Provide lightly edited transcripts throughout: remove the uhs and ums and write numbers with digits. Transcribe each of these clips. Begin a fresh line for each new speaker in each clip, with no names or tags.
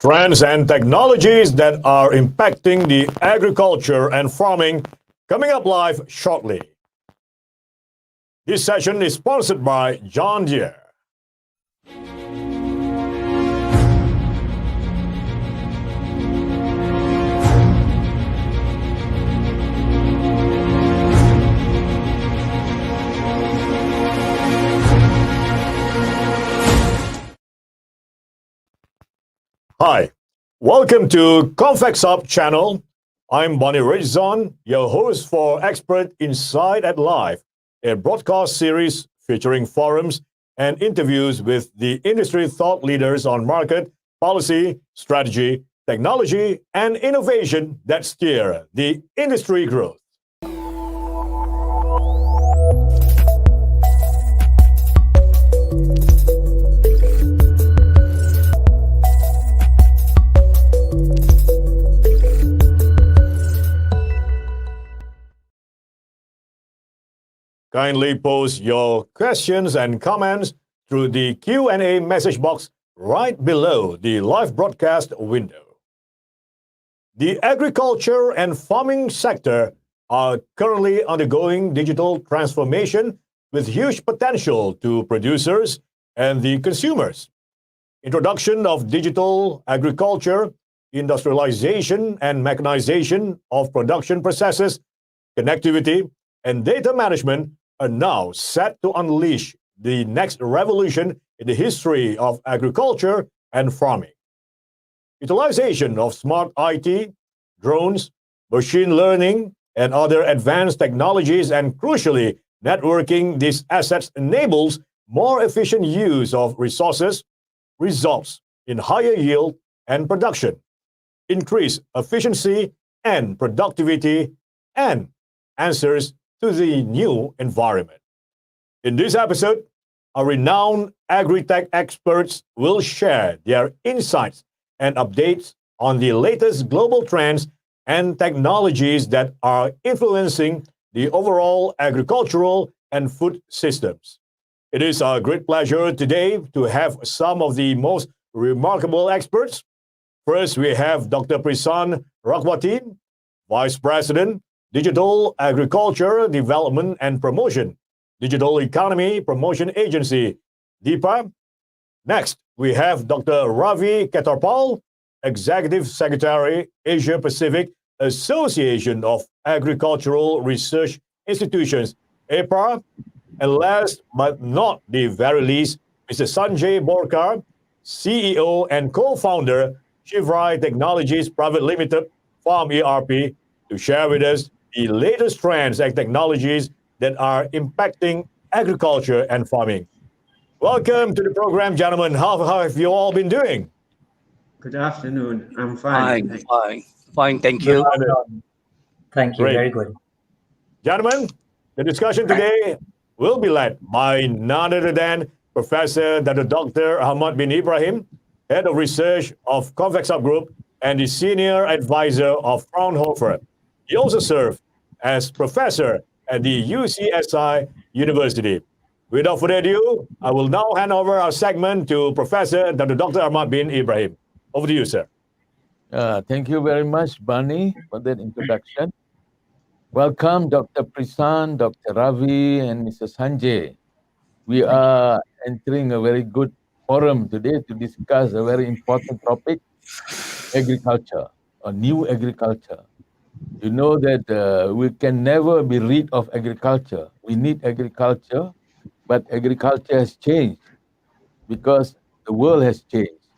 trends and technologies that are impacting the agriculture and farming coming up live shortly. This session is sponsored by John Deere. Hi, welcome to Convex Up channel. I'm Bonnie Rizon, your host for Expert Insight at Live, a broadcast series featuring forums and interviews with the industry thought leaders on market, policy, strategy, technology, and innovation that steer the industry growth. Kindly post your questions and comments through the Q&A message box right below the live broadcast window. The agriculture and farming sector are currently undergoing digital transformation with huge potential to producers and the consumers. Introduction of digital agriculture, industrialization and mechanization of production processes, connectivity, and data management are now set to unleash the next revolution in the history of agriculture and farming. Utilization of smart IT, drones, machine learning, and other advanced technologies, and crucially, networking these assets enables more efficient use of resources, results in higher yield and production, increased efficiency and productivity, and answers to the new environment. In this episode, our renowned agri-tech experts will share their insights and updates on the latest global trends and technologies that are influencing the overall agricultural and food systems. It is a great pleasure today to have some of the most remarkable experts. First, we have Dr. Prisan Rakwati, Vice President, Digital Agriculture Development and Promotion, Digital Economy Promotion Agency, DIPA. Next, we have Dr. Ravi Ketarpal, Executive Secretary, Asia Pacific Association of Agricultural Research Institutions, APAR. And last but not the very least, Mr. Sanjay Borkar, CEO and co-founder, Shivrai Technologies Private Limited, Farm ERP, to share with us the latest trends and technologies that are impacting agriculture and farming. Welcome to the program, gentlemen. How have you all been doing?
Good afternoon. I'm fine.
Fine. Thank you.
Thank you.
Great.
Very good.
Gentlemen, the discussion today will be led by none other than Professor Dr. Ahmad bin Ibrahim, Head of Research of Convex Up Group and the Senior Advisor of Fraunhofer. He also served as professor at the UCSI University. Without further ado, I will now hand over our segment to Professor Dr. Ahmad bin Ibrahim. Over to you, sir.
Thank you very much, Bani, for that introduction. Welcome, Dr. Prisan, Dr. Ravi, and Mr. Sanjay. We are entering a very good forum today to discuss a very important topic, agriculture, or new agriculture. You know that we can never be rid of agriculture. We need agriculture, but agriculture has changed because the world has changed.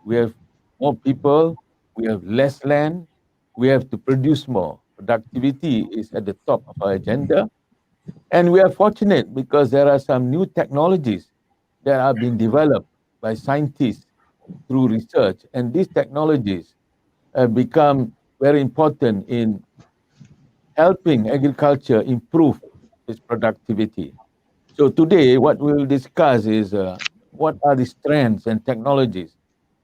We have more people, we have less land, we have to produce more. Productivity is at the top of our agenda. And we are fortunate because there are some new technologies that are being developed by scientists through research. And these technologies have become very important in helping agriculture improve its productivity. So today, what we will discuss is what are the trends and technologies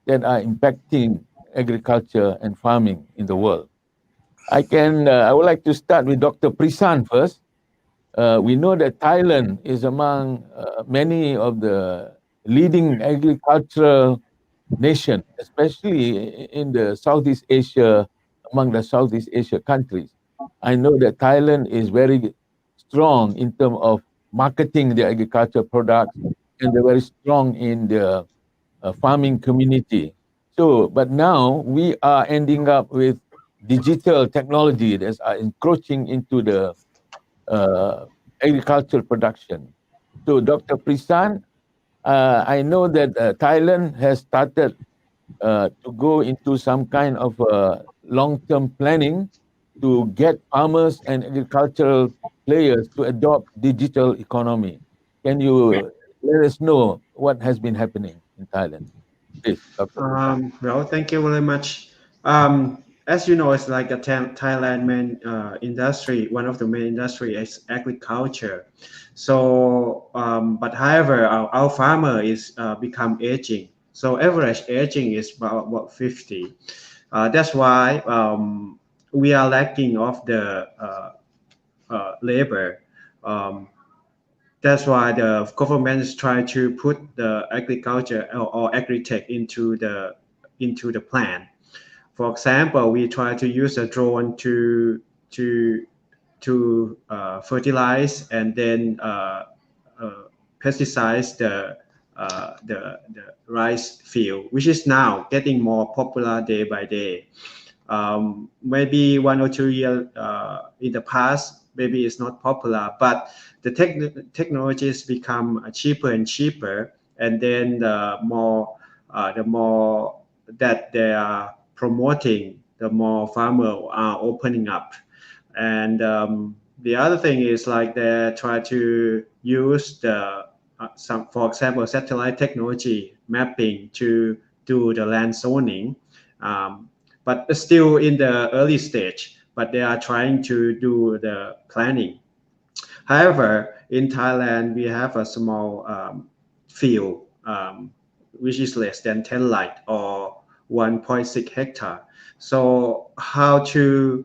that are impacting agriculture and farming in the world. I would like to start with Dr. Prisan first. We know that Thailand is among many of the leading agricultural nation, especially in the Southeast Asia, among the Southeast Asia countries. I know that Thailand is very strong in terms of marketing the agriculture products, and they're very strong in the farming community. So, but now we are ending up with digital technology that are encroaching into the agricultural production. So, Dr. Prisan, I know that Thailand has started to go into some kind of long-term planning to get farmers and agricultural players to adopt digital economy. Can you let us know what has been happening in Thailand? Please, Dr. Prisan.
Well, thank you very much. As you know, it's like a Thailand main industry. One of the main industry is agriculture. So, but however, our farmer is become aging. So average aging is about 50. That's why we are lacking of the labor. Um, that's why the government is trying to put the agriculture or agri-tech into the plan. For example, we try to use a drone to fertilize and then uh, pesticides the rice field, which is now getting more popular day by day. Maybe 1 or 2 years in the past, maybe it's not popular, but the technologies become cheaper and cheaper, and then the more that they are promoting, the more farmers are opening up. And the other thing is like they try to use the some, for example, satellite technology mapping to do the land zoning. Um, but still in the early stage, but they are trying to do the planning. However, in Thailand, we have a small field, which is less than 10 light or 1.6 hectare. So how to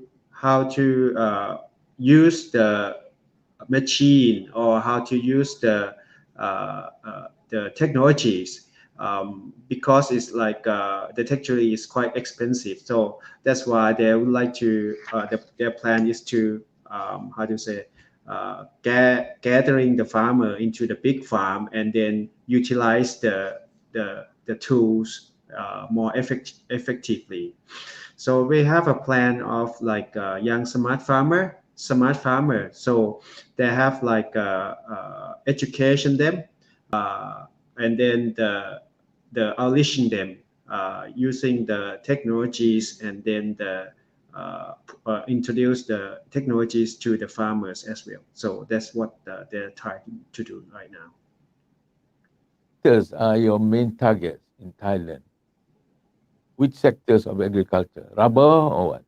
use the machine or how to use the technologies, because it's like the technology is quite expensive. So that's why they would like to their plan is to how to say gathering the farmer into the big farm and then utilize the tools more effectively. So we have a plan of like young smart farmer. So they have like education them, and then the unleashing them using the technologies, and then introduce the technologies to the farmers as well. So that's what they're trying to do right now.
Sectors are your main targets in Thailand? Which sectors of agriculture? Rubber or what?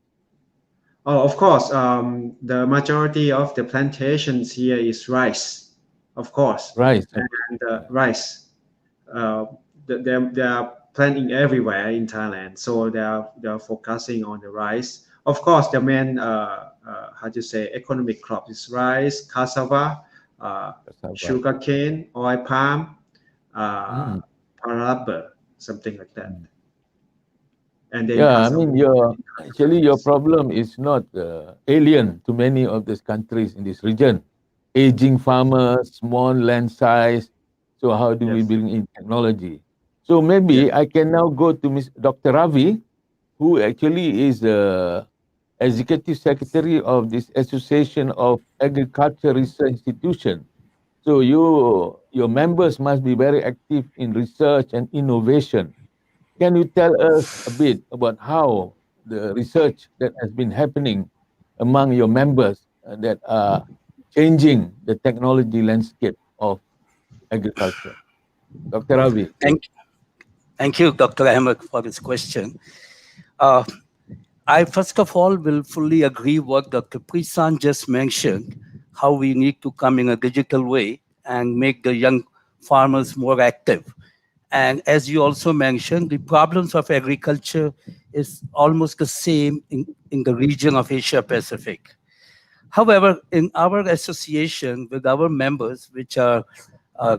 Oh, of course, the majority of the plantations here is rice, of course,
Rice.
and rice. Uh, they are planting everywhere in Thailand, so they are focusing on the rice. Of course, the main how to say economic crop is rice, cassava,
Cassava.
sugarcane, oil palm,
Mm.
rubber, something like that.
Mm.
And then
Yeah, I
cassava.
mean, your problem is not alien to many of these countries in this region. Aging farmers, small land size. So how do we
Yes,
bring in technology? So
yes.
maybe I can now go to Dr. Ravi, who actually is the executive secretary of this Association of Agriculture Research Institution. So your members must be very active in research and innovation. Can you tell us a bit about how the research that has been happening among your members that are changing the technology landscape of agriculture? Dr. Ravi, please.
Thank, thank you, Dr. Ahmed, for this question. Uh, I first of all will fully agree what Dr. Prisan just mentioned, how we need to come in a digital way and make the young farmers more active. And as you also mentioned, the problems of agriculture is almost the same in the region of Asia Pacific. However, in our association with our members, which are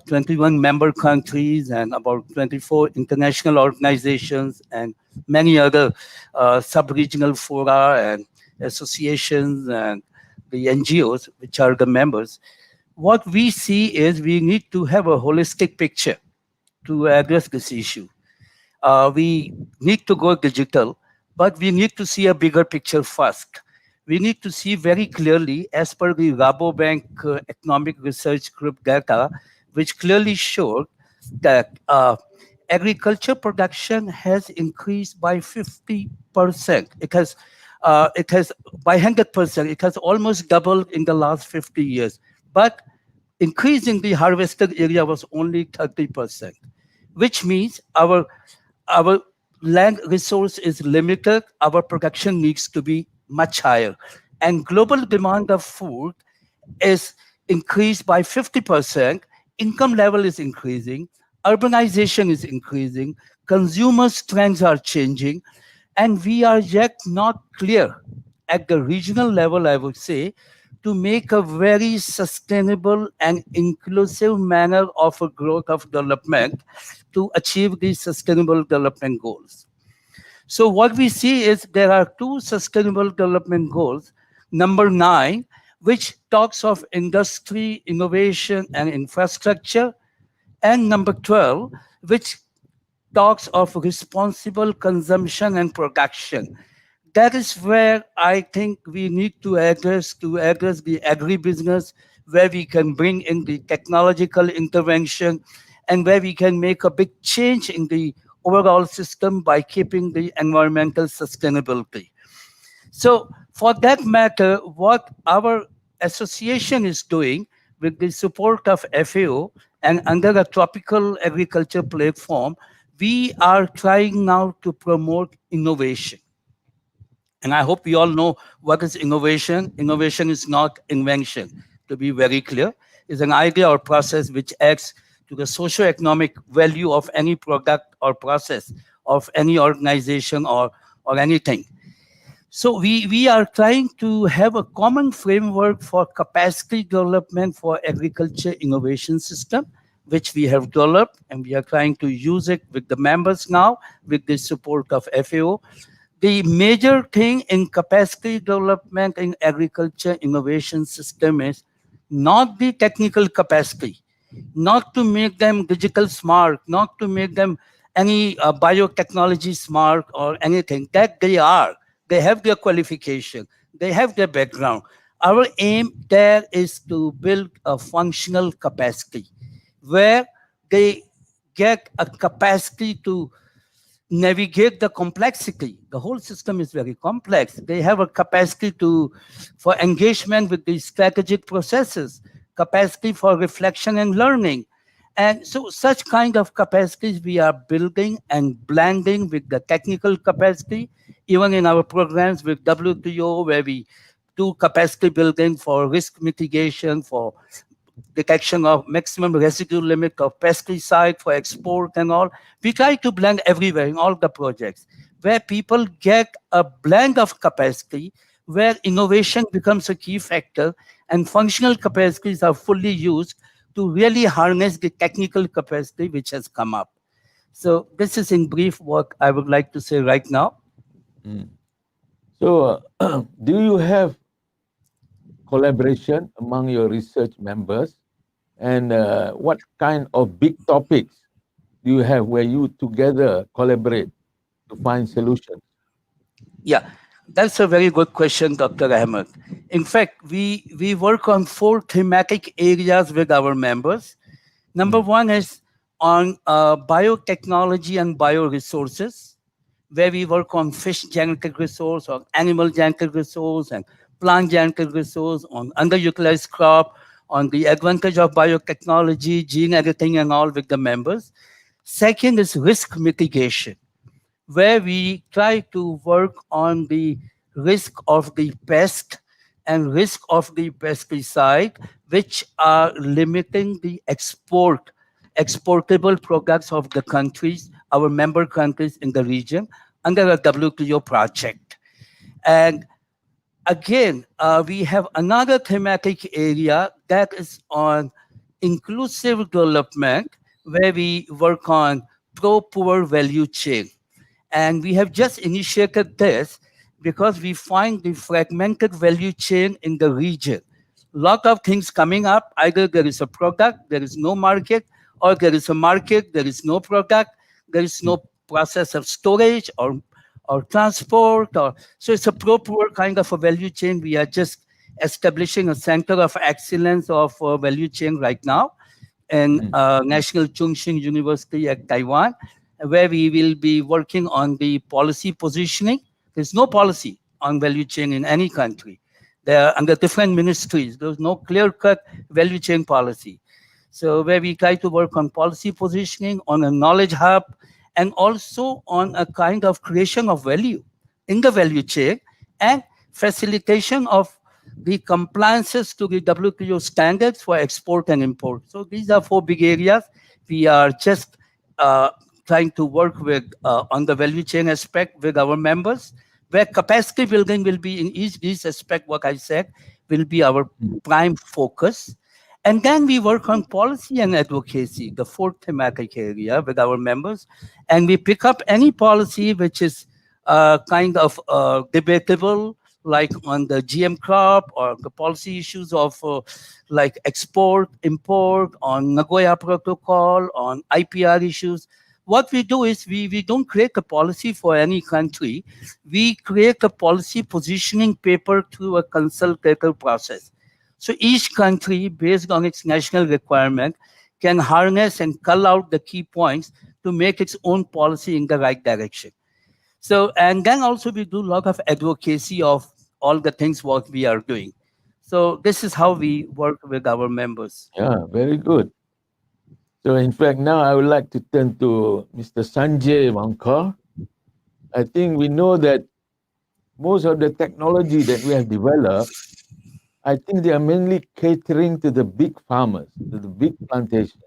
21 member countries and about 24 international organizations and many other sub-regional fora and associations and the NGOs, which are the members. What we see is we need to have a holistic picture to address this issue. We need to go digital, but we need to see a bigger picture first. We need to see very clearly, as per the Rabobank Economic Research Group data, which clearly showed that agriculture production has increased by 50%. It has by 100%. It has almost doubled in the last 50 years. But increase in the harvested area was only 30%, which means our land resource is limited, our production needs to be much higher. And global demand of food is increased by 50%, income level is increasing, urbanization is increasing, consumers' trends are changing, and we are yet not clear at the regional level, I would say, to make a very sustainable and inclusive manner of a growth of development to achieve these sustainable development goals. So what we see is there are two sustainable development goals. Number 9, which talks of industry, innovation, and infrastructure, and number 12, which talks of responsible consumption and production. That is where I think we need to address the agribusiness, where we can bring in the technological intervention, and where we can make a big change in the overall system by keeping the environmental sustainability. So for that matter, what our association is doing with the support of FAO and under a tropical agriculture platform, we are trying now to promote innovation. And I hope you all know what is innovation. Innovation is not invention, to be very clear. It's an idea or process which adds to the socio-economic value of any product or process of any organization or anything. So we are trying to have a common framework for capacity development for agriculture innovation system, which we have developed, and we are trying to use it with the members now, with the support of FAO. The major thing in capacity development in agriculture innovation system is not the technical capacity, not to make them digital smart, not to make them any biotechnology smart or anything. That they are. They have their qualification. They have their background. Our aim there is to build a functional capacity where they get a capacity to navigate the complexity. The whole system is very complex. They have a capacity for engagement with the strategic processes, capacity for reflection and learning. And so such kind of capacities we are building and blending with the technical capacity, even in our programs with WTO, where we do capacity building for risk mitigation, for detection of maximum residue limit of pesticide for export and all. We try to blend everywhere in all the projects, where people get a blend of capacity, where innovation becomes a key factor and functional capacities are fully used to really harness the technical capacity which has come up. So this is in brief what I would like to say right now.
So do you have collaboration among your research members, and what kind of big topics do you have where you together collaborate to find solutions?
Yeah, that's a very good question, Dr. Ahmed. In fact, we work on 4 thematic areas with our members. Number 1 is on biotechnology and bioresources, where we work on fish genetic resource or animal genetic resource and plant genetic resource, on underutilized crop, on the advantage of biotechnology, gene editing and all with the members. Second is risk mitigation, where we try to work on the risk of the pest and risk of the pesticide, which are limiting the exportable products of the countries, our member countries in the region, under a WTO project. And again, we have another thematic area that is on inclusive development where we work on pro-poor value chain. And we have just initiated this because we find the fragmented value chain in the region. Lot of things coming up. Either there is a product, there is no market, or there is a market, there is no product, there is no process of storage or transport. Or so it's a proper kind of a value chain. We are just establishing a center of excellence of value chain right now in National Chungcheong University at Taiwan, where we will be working on the policy positioning. There's no policy on value chain in any country. They are under different ministries. There's no clear-cut value chain policy. So where we try to work on policy positioning, on a knowledge hub, and also on a kind of creation of value in the value chain and facilitation of the compliances to the WTO standards for export and import. So these are four big areas. We are just trying to work with on the value chain aspect with our members, where capacity building will be in each aspect, what I said, will be our prime focus. And then we work on policy and advocacy, the fourth thematic area with our members. And we pick up any policy which is kind of debatable, like on the GM crop or the policy issues of like export, import, on Nagoya Protocol, on IPR issues. What we do is we don't create a policy for any country. We create a policy positioning paper through a consultative process. So each country, based on its national requirement, can harness and cull out the key points to make its own policy in the right direction. So, and then also we do a lot of advocacy of all the things what we are doing. So this is how we work with our members.
Yeah, very good. So in fact, now I would like to turn to Mr. Sanjay Wankar. I think we know that most of the technology that we have developed, I think they are mainly catering to the big farmers, to the big plantations.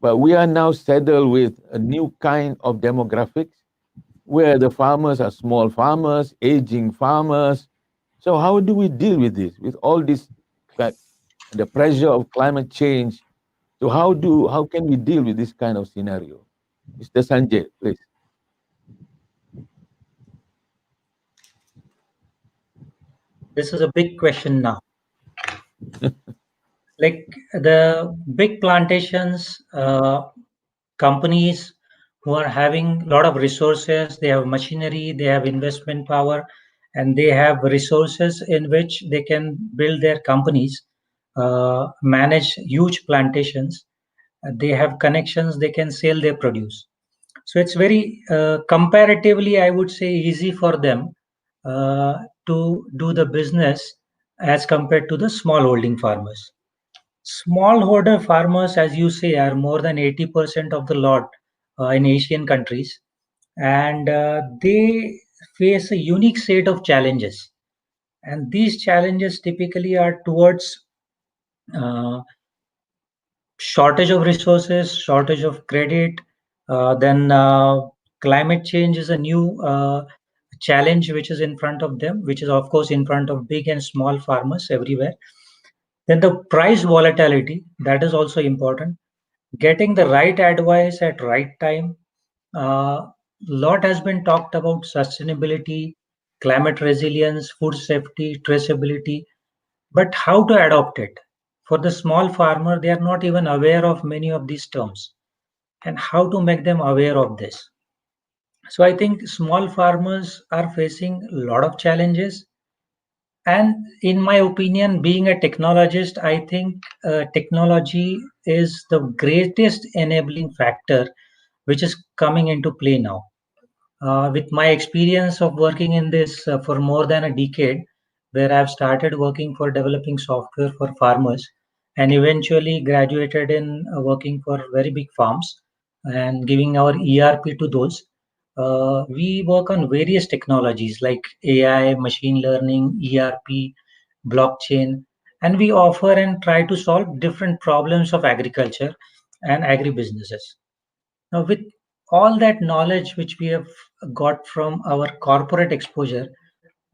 But we are now saddled with a new kind of demographics where the farmers are small farmers, aging farmers. So how do we deal with this, with all this, like, the pressure of climate change? So how can we deal with this kind of scenario? Mr. Sanjay, please.
This is a big question now. Like the big plantations, companies who are having a lot of resources, they have machinery, they have investment power, and they have resources in which they can build their companies, manage huge plantations. They have connections, they can sell their produce. So it's very comparatively, I would say, easy for them to do the business as compared to the small holding farmers. Smallholder farmers, as you say, are more than 80% of the lot in Asian countries, and they face a unique set of challenges. And these challenges typically are towards uh, shortage of resources, shortage of credit, then climate change is a new challenge which is in front of them, which is of course in front of big and small farmers everywhere. Then the price volatility, that is also important. Getting the right advice at right time. Lot has been talked about sustainability, climate resilience, food safety, traceability, but how to adopt it? For the small farmer, they are not even aware of many of these terms, and how to make them aware of this. So I think small farmers are facing a lot of challenges. And in my opinion, being a technologist, I think technology is the greatest enabling factor which is coming into play now. With my experience of working in this for more than a decade, where I've started working for developing software for farmers and eventually graduated in working for very big farms and giving our ERP to those. We work on various technologies like AI, machine learning, ERP, blockchain, and we offer and try to solve different problems of agriculture and agribusinesses. Now, with all that knowledge which we have got from our corporate exposure,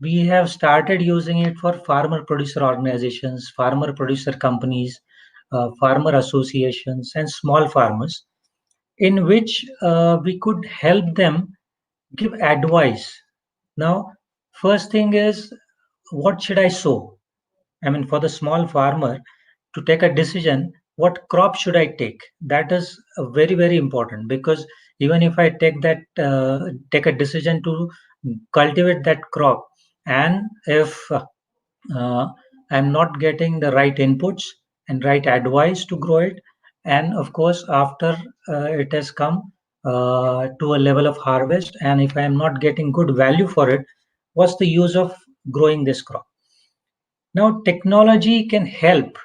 we have started using it for farmer producer organizations, farmer producer companies, farmer associations and small farmers, in which we could help them give advice. Now, first thing is, what should I sow? I mean, for the small farmer to take a decision, what crop should I take? That is very, very important, because even if I take a decision to cultivate that crop, and if I'm not getting the right inputs and right advice to grow it, and of course, after it has come to a level of harvest, and if I am not getting good value for it, what's the use of growing this crop? Now, technology can help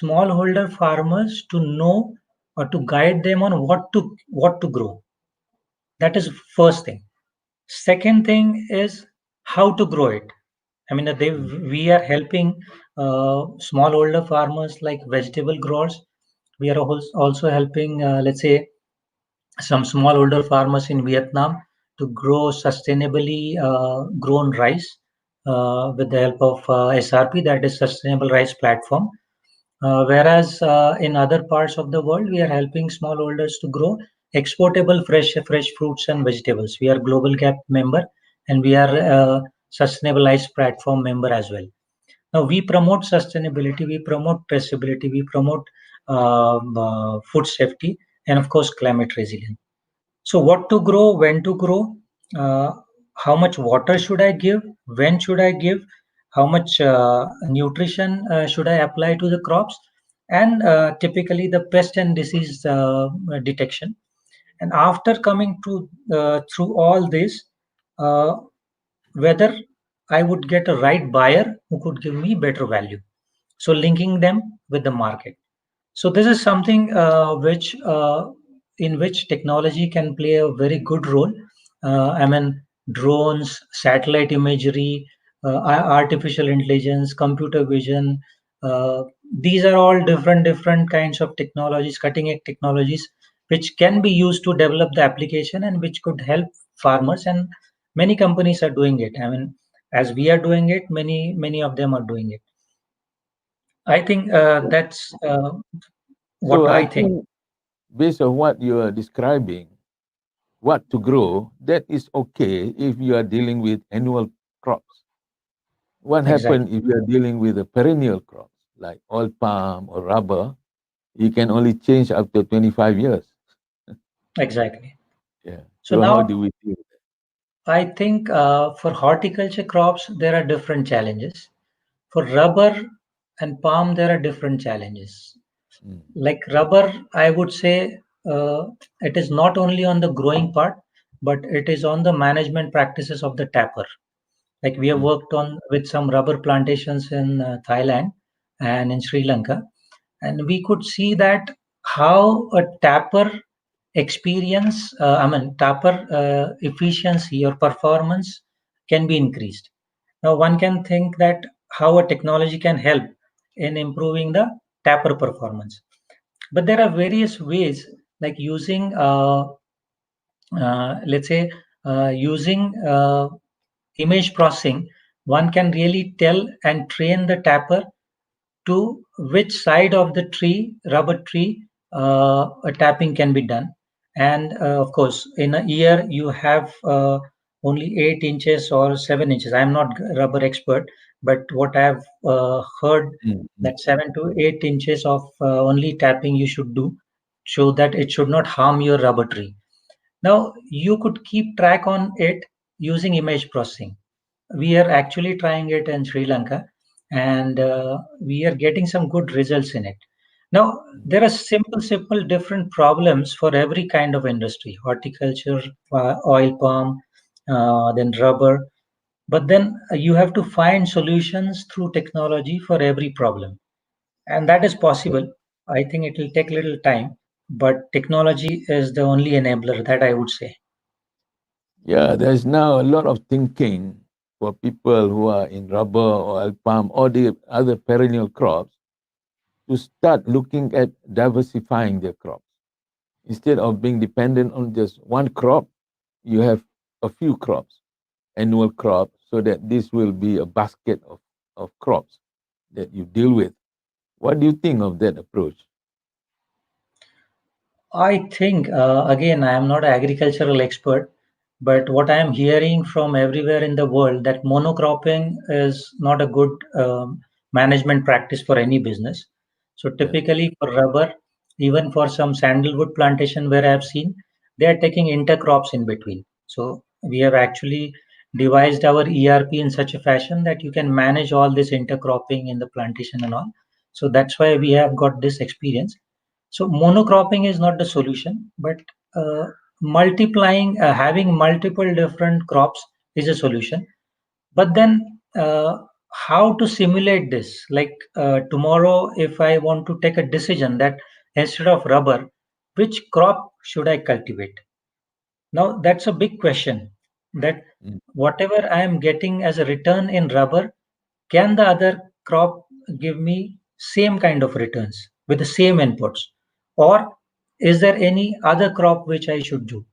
smallholder farmers to know or to guide them on what to grow. That is first thing. Second thing is how to grow it. I mean, we are helping smallholder farmers like vegetable growers. We are also helping, let's say, some smallholder farmers in Vietnam to grow sustainably grown rice with the help of SRP, that is Sustainable Rice Platform. Whereas in other parts of the world, we are helping smallholders to grow exportable fresh fruits and vegetables. We are Global Gap member, and we are Sustainable Ice Platform member as well. Now we promote sustainability, we promote traceability, we promote food safety, and of course climate resilience. So what to grow, when to grow, uh, how much water should I give, when should I give, how much nutrition should I apply to the crops, and typically the pest and disease detection. And after coming to through all this, uh, whether I would get a right buyer who could give me better value. So linking them with the market. So this is something which in which technology can play a very good role. I mean, drones, satellite imagery, artificial intelligence, computer vision. Uh, these are all different kinds of technologies, cutting edge technologies, which can be used to develop the application and which could help farmers. And many companies are doing it. I mean, as we are doing it, many of them are doing it. I think that's what
So I
I think.
think based on what you are describing, what to grow, that is okay if you are dealing with annual crops. What happens
Exactly.
if you are dealing with a perennial crops like oil palm or rubber? You can only change after 25 years.
Exactly.
Yeah.
So
So how do
now
we deal with
I think for horticulture crops, there are different challenges. For rubber and palm, there are different challenges.
that? Mm.
Like rubber, I would say it is not only on the growing part, but it is on the management practices of the tapper. Like we have
Mm.
worked on with some rubber plantations in Thailand and in Sri Lanka, and we could see that how a tapper experience, I mean, tapper efficiency or performance can be increased. Now, one can think that how a technology can help in improving the tapper performance. But there are various ways, like using, let's say, using image processing, one can really tell and train the tapper to which side of the tree, rubber tree, a tapping can be done. And of course, in a year, you have only 8 inches or 7 inches. I'm not rubber expert, but what I've heard
Mm. Mm.
that 7 to 8 inches of only tapping you should do, so that it should not harm your rubber tree. Now, you could keep track on it using image processing. We are actually trying it in Sri Lanka, and we are getting some good results in it. Now,
Mm.
there are simple different problems for every kind of industry: horticulture, oil palm, then rubber. But then you have to find solutions through technology for every problem, and that is possible. I think it will take little time, but technology is the only enabler that I would say.
Yeah, there's now a lot of thinking for people who are in rubber or oil palm or the other perennial crops to start looking at diversifying their crops. Instead of being dependent on just one crop, you have a few crops, annual crops, so that this will be a basket of crops that you deal with. What do you think of that approach?
I think, again, I am not an agricultural expert, but what I am hearing from everywhere in the world that monocropping is not a good management practice for any business. So
Yeah.
typically for rubber, even for some sandalwood plantation where I have seen, they are taking intercrops in between. So we have actually devised our ERP in such a fashion that you can manage all this intercropping in the plantation and all. So that's why we have got this experience. So monocropping is not the solution, but having multiple different crops is a solution. But then, how to simulate this? Like tomorrow, if I want to take a decision that instead of rubber, which crop should I cultivate? Now, that's a big question. That
Mm.
whatever I am getting as a return in rubber, can the other crop give me same kind of returns with the same inputs? Or is there any other crop which I should do?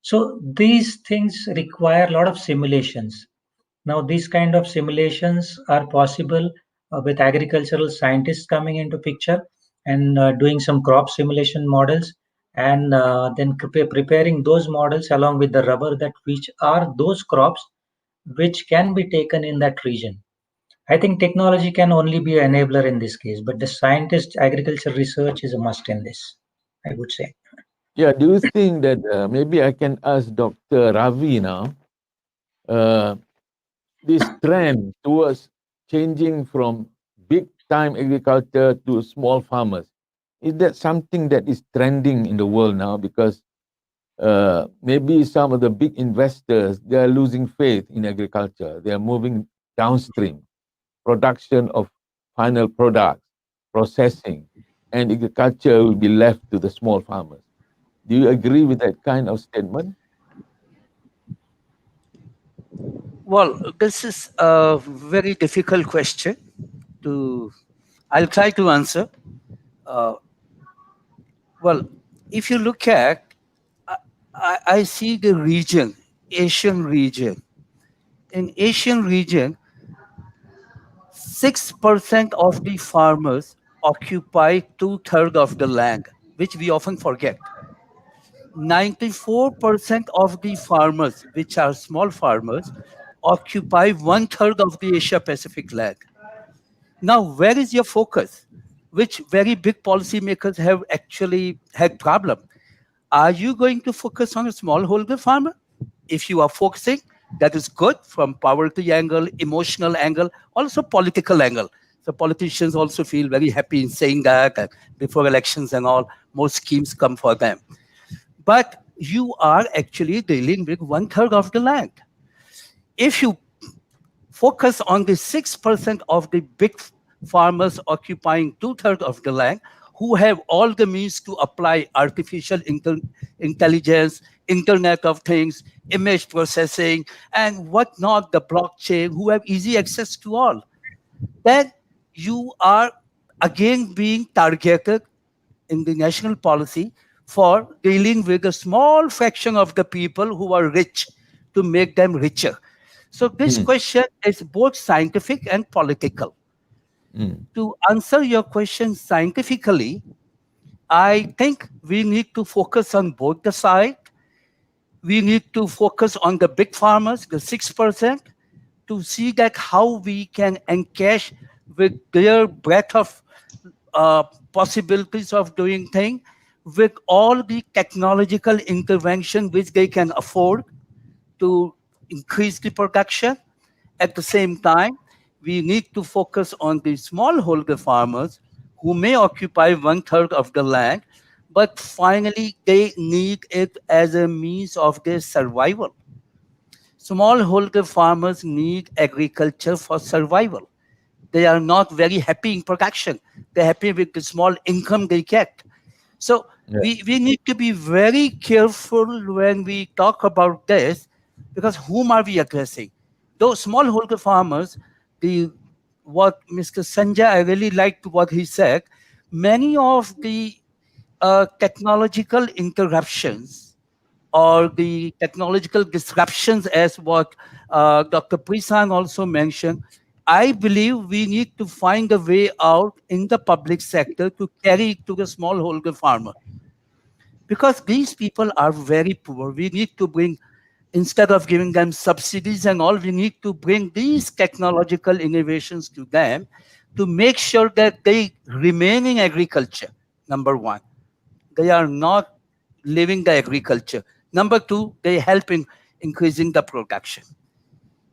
So these things require a lot of simulations. Now, these kind of simulations are possible with agricultural scientists coming into picture and doing some crop simulation models, and then preparing those models along with the rubber that which are those crops which can be taken in that region. I think technology can only be an enabler in this case, but the scientist agriculture research is a must in this, I would say.
Yeah, do you think that maybe I can ask Dr. Ravi now? Uh, this trend towards changing from big time agriculture to small farmers, is that something that is trending in the world now? Because maybe some of the big investors, they are losing faith in agriculture. They are moving downstream, production of final products, processing, and agriculture will be left to the small farmers. Do you agree with that kind of statement?
Well, this is a very difficult question to. I'll try to answer. Uh, well, if you look at, I see the region, Asian region. In Asian region, 6% of the farmers occupy two-thirds of the land, which we often forget. 94% of the farmers, which are small farmers, occupy one-third of the Asia Pacific land. Now, where is your focus? Which very big policymakers have actually had problem? Are you going to focus on a smallholder farmer? If you are focusing, that is good from poverty angle, emotional angle, also political angle. So politicians also feel very happy in saying that before elections and all, more schemes come for them. But you are actually dealing with one-third of the land. If you focus on the 6% of the big farmers occupying two-thirds of the land who have all the means to apply artificial intelligence, Internet of Things, image processing, and whatnot, the blockchain, who have easy access to all, then you are again being targeted in the national policy for dealing with a small fraction of the people who are rich to make them richer. So this
Mm,
question is both scientific and political.
mm,
To answer your question scientifically, I think we need to focus on both the side. We need to focus on the big farmers, the 6%, to see that how we can encash with their breadth of uh, possibilities of doing things with all the technological intervention which they can afford to increase the production. At the same time, we need to focus on the smallholder farmers who may occupy one-third of the land, but finally they need it as a means of their survival. Smallholder farmers need agriculture for survival. They are not very happy in production. They're happy with the small income they get. So
yeah.
we need to be very careful when we talk about this, because whom are we addressing? Those smallholder farmers, the what Mr. Sanjay, I really liked what he said. Many of the technological interruptions or the technological disruptions, as what Dr. Prisan also mentioned, I believe we need to find a way out in the public sector to carry it to the smallholder farmer. Because these people are very poor. We need to bring, instead of giving them subsidies and all, we need to bring these technological innovations to them to make sure that they remain in agriculture, number one. They are not leaving the agriculture. Number two, they help in increasing the production.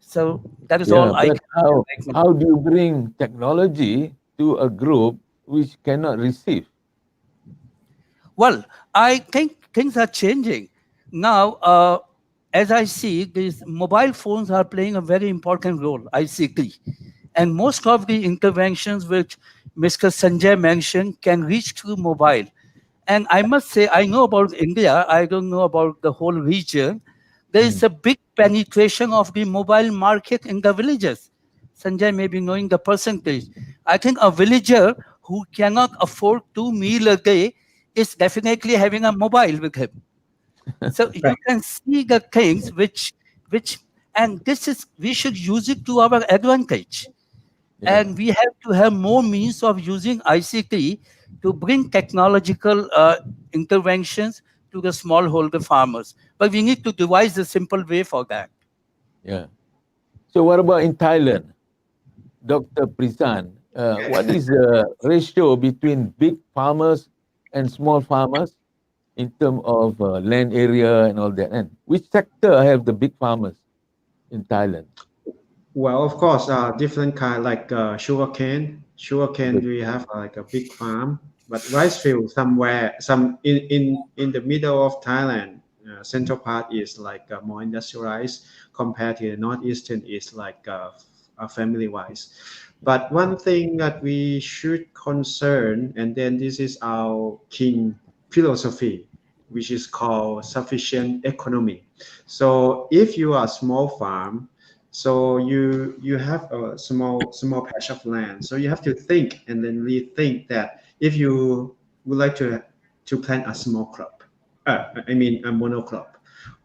So that is
Yeah,
all I
but
can say right now.
how do you bring technology to a group which cannot receive?
Well, I think things are changing. Now, as I see, these mobile phones are playing a very important role, ICT. And most of the interventions which Mr. Sanjay mentioned can reach through mobile. And I must say, I know about India, I don't know about the whole region. There is a big penetration of the mobile market in the villages. Sanjay may be knowing the percentage. I think a villager who cannot afford 2 meals a day is definitely having a mobile with him. So you
Right.
can see the things which, and this is, we should use it to our advantage.
Yeah.
And we have to have more means of using ICT to bring technological interventions to the smallholder farmers. But we need to devise a simple way for that.
Yeah. So what about in Thailand, Dr. Prisan? What is the ratio between big farmers and small farmers in terms of land area and all that? And which sector have the big farmers in Thailand?
Well, of course, different kind like sugarcane. Sugarcane,
Good.
we have like a big farm, but rice field somewhere, some in the middle of Thailand, central part is like more industrialized compared to the northeastern is like family wise. But one thing that we should concern, and then this is our king philosophy, which is called sufficient economy. So if you are a small farm, so you have a small patch of land, so you have to think and then rethink that if you would like to plant a small crop, I mean a monocrop,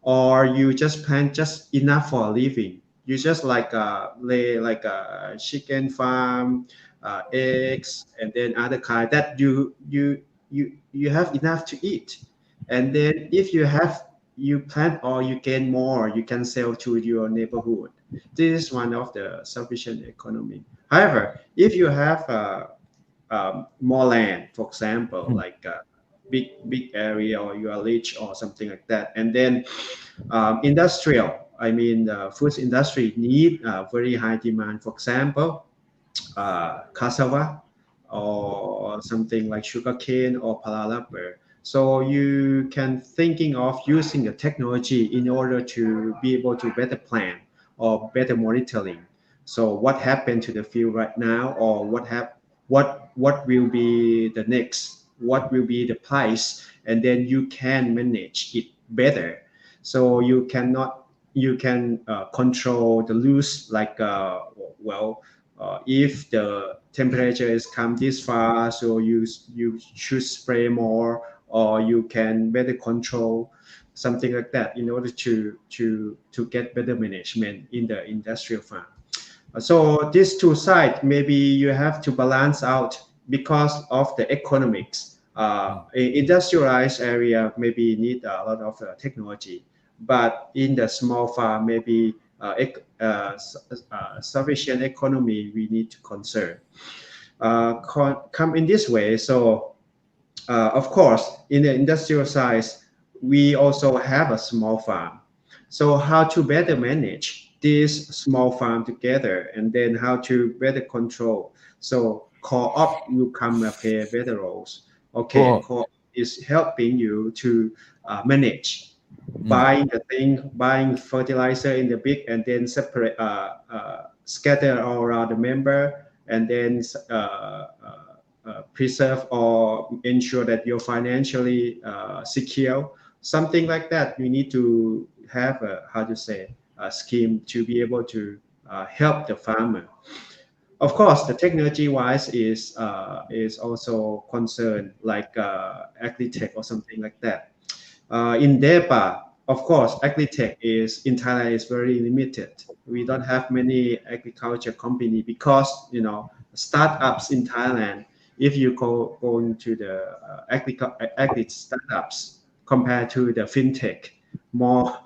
or you just plant just enough for a living, you just like lay like a chicken farm, eggs, and then other kind that you have enough to eat, and then if you have you plant or you gain more, you can sell to your neighborhood. This is one of the sufficient economy. However, if you have more land, for example, like a big area, or you are rich or something like that, and then industrial, I mean, the food industry need very high demand. For example, cassava or something like sugarcane or palalabur. So you can thinking of using the technology in order to be able to better plan or better monitoring. So what happened to the field right now, or what will be the next, what will be the price, and then you can manage it better. So you can control the loose like well if the temperature is come this far, so you should spray more, or you can better control something like that in order to get better management in the industrial farm. So these two sides, maybe you have to balance out because of the economics. Industrialized area maybe need a lot of technology, but in the small farm, maybe sufficient economy we need to concern. Come in this way. So of course, in the industrial size, we also have a small farm. So how to better manage this small farm together, and then how to better control. So co-op will come and play better roles. Okay,
Co-op.
co-op is helping you to manage
Mm.
buying the thing, buying fertilizer in the big, and then separate, scatter all around the member, and then preserve or ensure that you're financially secure, something like that. You need to have a, how to say, a scheme to be able to help the farmer. Of course, the technology wise is also concerned, like agri-tech or something like that. In DEPA, of course, agri-tech is in Thailand is very limited. We don't have many agriculture company because startups in Thailand. If you go into the agri startups compared to the fintech, more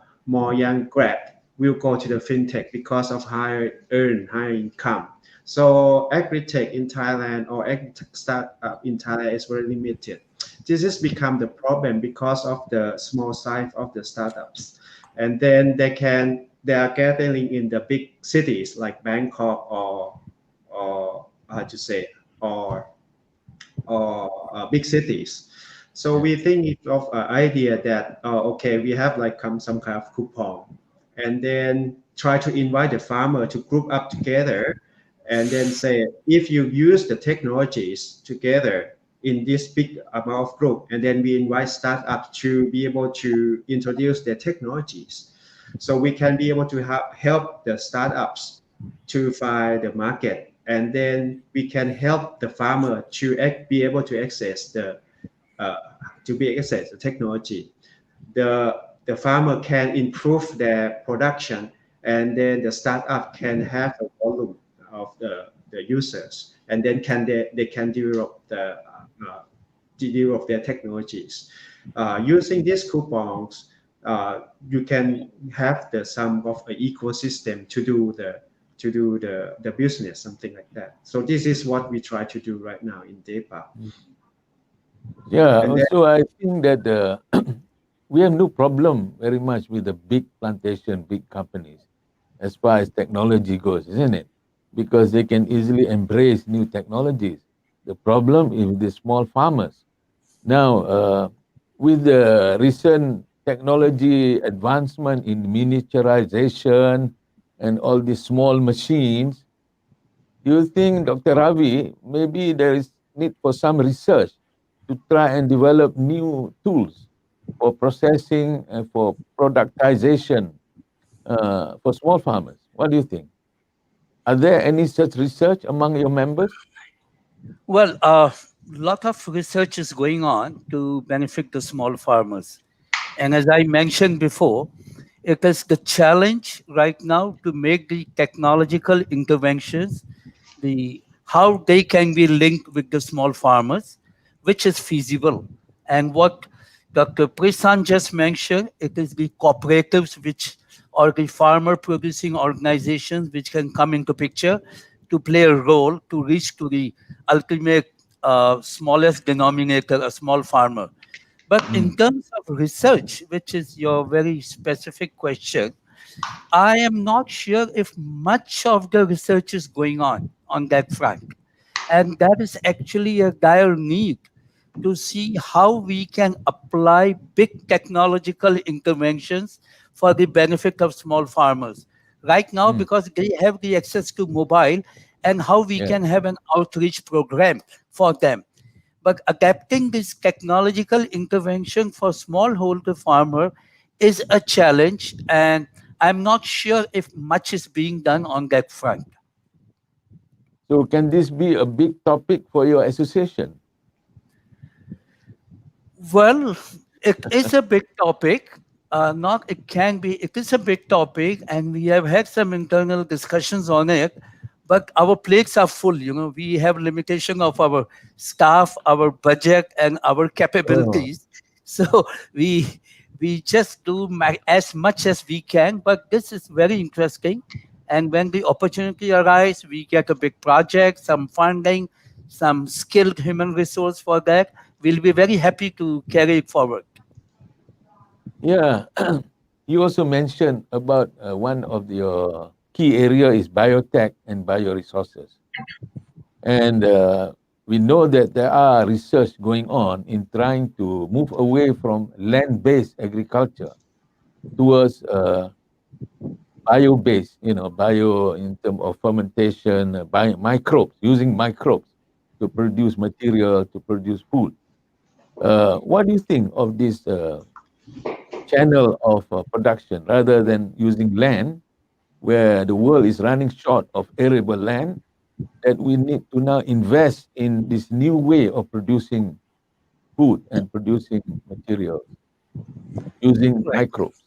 young grad will go to the fintech because of higher income. So agri-tech in Thailand or agri-tech startup in Thailand is very limited. This has become the problem because of the small size of the startups, and then they are gathering in the big cities like Bangkok or how to say or big cities. So we think of an idea that okay, we have like some kind of coupon, and then try to invite the farmer to group up together, and then say if you use the technologies together in this big amount of group, and then we invite startups to be able to introduce their technologies, so we can be able to help the startups to find the market, and then we can help the farmer to be able to access the technology. The farmer can improve their production, and then the startup can have a volume of the users, and then they can develop their technologies. Using these coupons, you can have the sum of an ecosystem to do the business, something like that. So this is what we try to do right now in DEPA.
Yeah,
And then,
also I think that we have no problem very much with the big plantation, big companies, as far as technology goes, isn't it? Because they can easily embrace new technologies. The problem is with the small farmers. Now, with the recent technology advancement in miniaturization and all these small machines, do you think, Dr. Ravi, maybe there is need for some research to try and develop new tools for processing and for productization for small farmers? What do you think? Are there any such research among your members?
Well, a lot of research is going on to benefit the small farmers. And as I mentioned before, it is the challenge right now to make the technological interventions, the how they can be linked with the small farmers, which is feasible. And what Dr. Prisan just mentioned, it is the cooperatives which or the farmer producing organizations which can come into picture to play a role to reach to the ultimate smallest denominator, a small farmer. But in terms of research, which is your very specific question, I am not sure if much of the research is going on that front. And that is actually a dire need to see how we can apply big technological interventions for the benefit of small farmers. Right now, because they have the access to mobile, and how we
Yeah.
can have an outreach program for them. But adapting this technological intervention for smallholder farmer is a challenge, and I'm not sure if much is being done on that front.
So can this be a big topic for your association?
Well, it is a big topic. Not it can be. It is a big topic, and we have had some internal discussions on it. But our plates are full. We have limitation of our staff, our budget, and our
Oh,
capabilities. So we just do as much as we can. But this is very interesting. And when the opportunity arises, we get a big project, some funding, some skilled human resource for that. We'll be very happy to carry it forward.
yeah. You also mentioned about one of your key area is biotech and bioresources. And we know that there are research going on in trying to move away from land-based agriculture towards bio-based, bio in terms of fermentation, microbes, using microbes to produce material, to produce food. What do you think of this channel of production rather than using land, where the world is running short of arable land, that we need to now invest in this new way of producing food and producing materials using
Right.
microbes?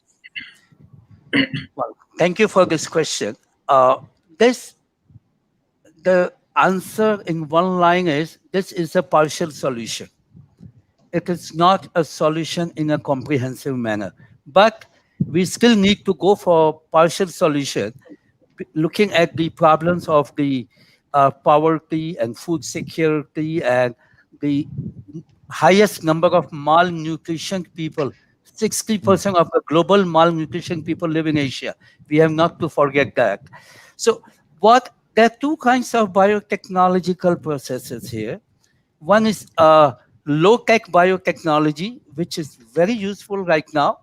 Well, thank you for this question. This the answer in one line is this is a partial solution. It is not a solution in a comprehensive manner, but we still need to go for partial solution, looking at the problems of the poverty and food security and the highest number of malnutrition people.
Mm.
60% of the global malnutrition people live in Asia. We have not to forget that. So, what there are two kinds of biotechnological processes here. One is low-tech biotechnology, which is very useful right now,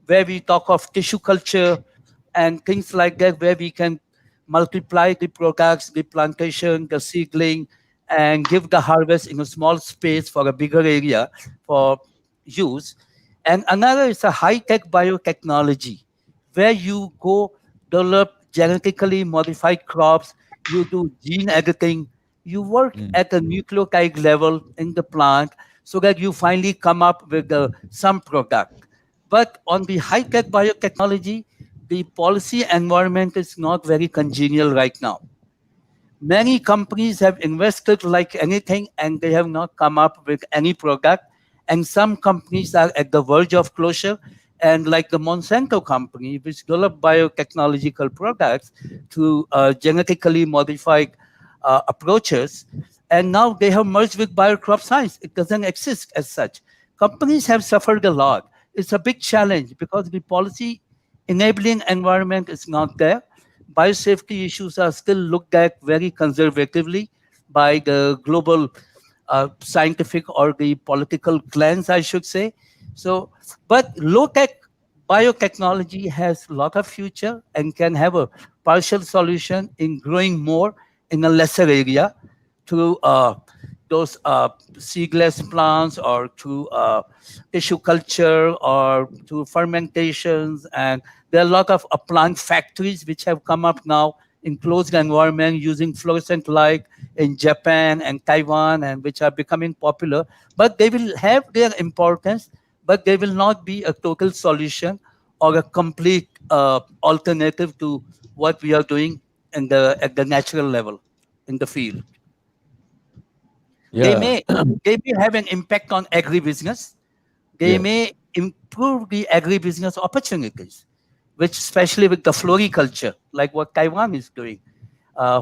where we talk of tissue culture and things like that, where we can multiply the products, the plantation, the seedling, and give the harvest in a small space for a bigger area for use. And another is a high-tech biotechnology, where you go develop genetically modified crops, you do gene editing, you work
Mm.
at the nucleotide level in the plant so that you finally come up with some product. But on the high-tech biotechnology, the policy environment is not very congenial right now. Many companies have invested like anything and they have not come up with any product. And some companies are at the verge of closure. And like the Monsanto company, which developed biotechnological products through genetically modified approaches, and now they have merged with biocrop science. It doesn't exist as such. Companies have suffered a lot. It's a big challenge because the policy enabling environment is not there. Biosafety issues are still looked at very conservatively by the global scientific or the political clans, I should say. So, but low tech biotechnology has a lot of future and can have a partial solution in growing more in a lesser area through those seedless plants or through tissue culture or through fermentations. And there are a lot of plant factories which have come up now in closed environment using fluorescent light in Japan and Taiwan, and which are becoming popular. But they will have their importance, but they will not be a total solution or a complete alternative to what we are doing in the at the natural level in the field. They
Yeah.
may they may have an impact on agribusiness. They
Yes.
may improve the agribusiness opportunities, which especially with the floriculture, like what Taiwan is doing.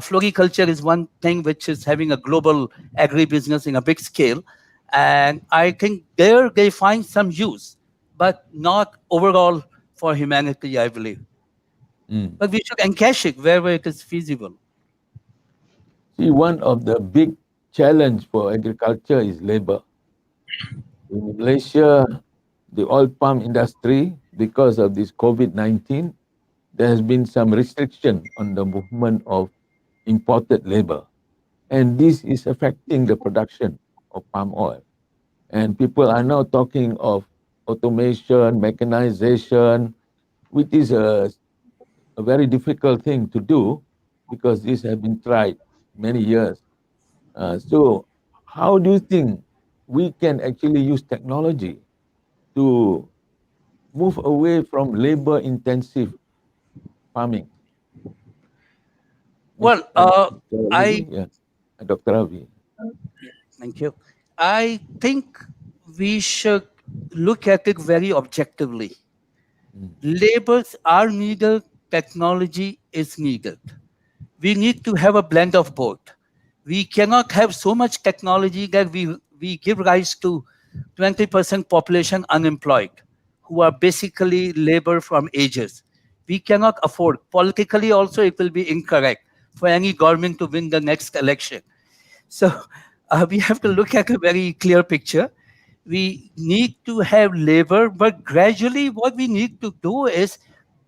Floriculture is one thing which is having a global agribusiness in a big scale. And I think there they find some use, but not overall for humanity, I believe.
Mm.
But we should encash it wherever it is feasible.
See, one of the big challenge for agriculture is labor. In Malaysia, the oil palm industry, because of this COVID-19, there has been some restriction on the movement of imported labor. And this is affecting the production of palm oil. And people are now talking of automation, mechanization, which is a very difficult thing to do because this has been tried many years. So, how do you think we can actually use technology to move away from labor intensive farming?
Well,
Mr.
I
Ravi? Yeah. Dr. Ravi.
thank you. I think we should look at it very objectively.
Mm.
Labors are needed, technology is needed. We need to have a blend of both. We cannot have so much technology that we give rise to 20% population unemployed, who are basically labor from ages. We cannot afford. Politically, also, it will be incorrect for any government to win the next election. So we have to look at a very clear picture. We need to have labor, but gradually, what we need to do is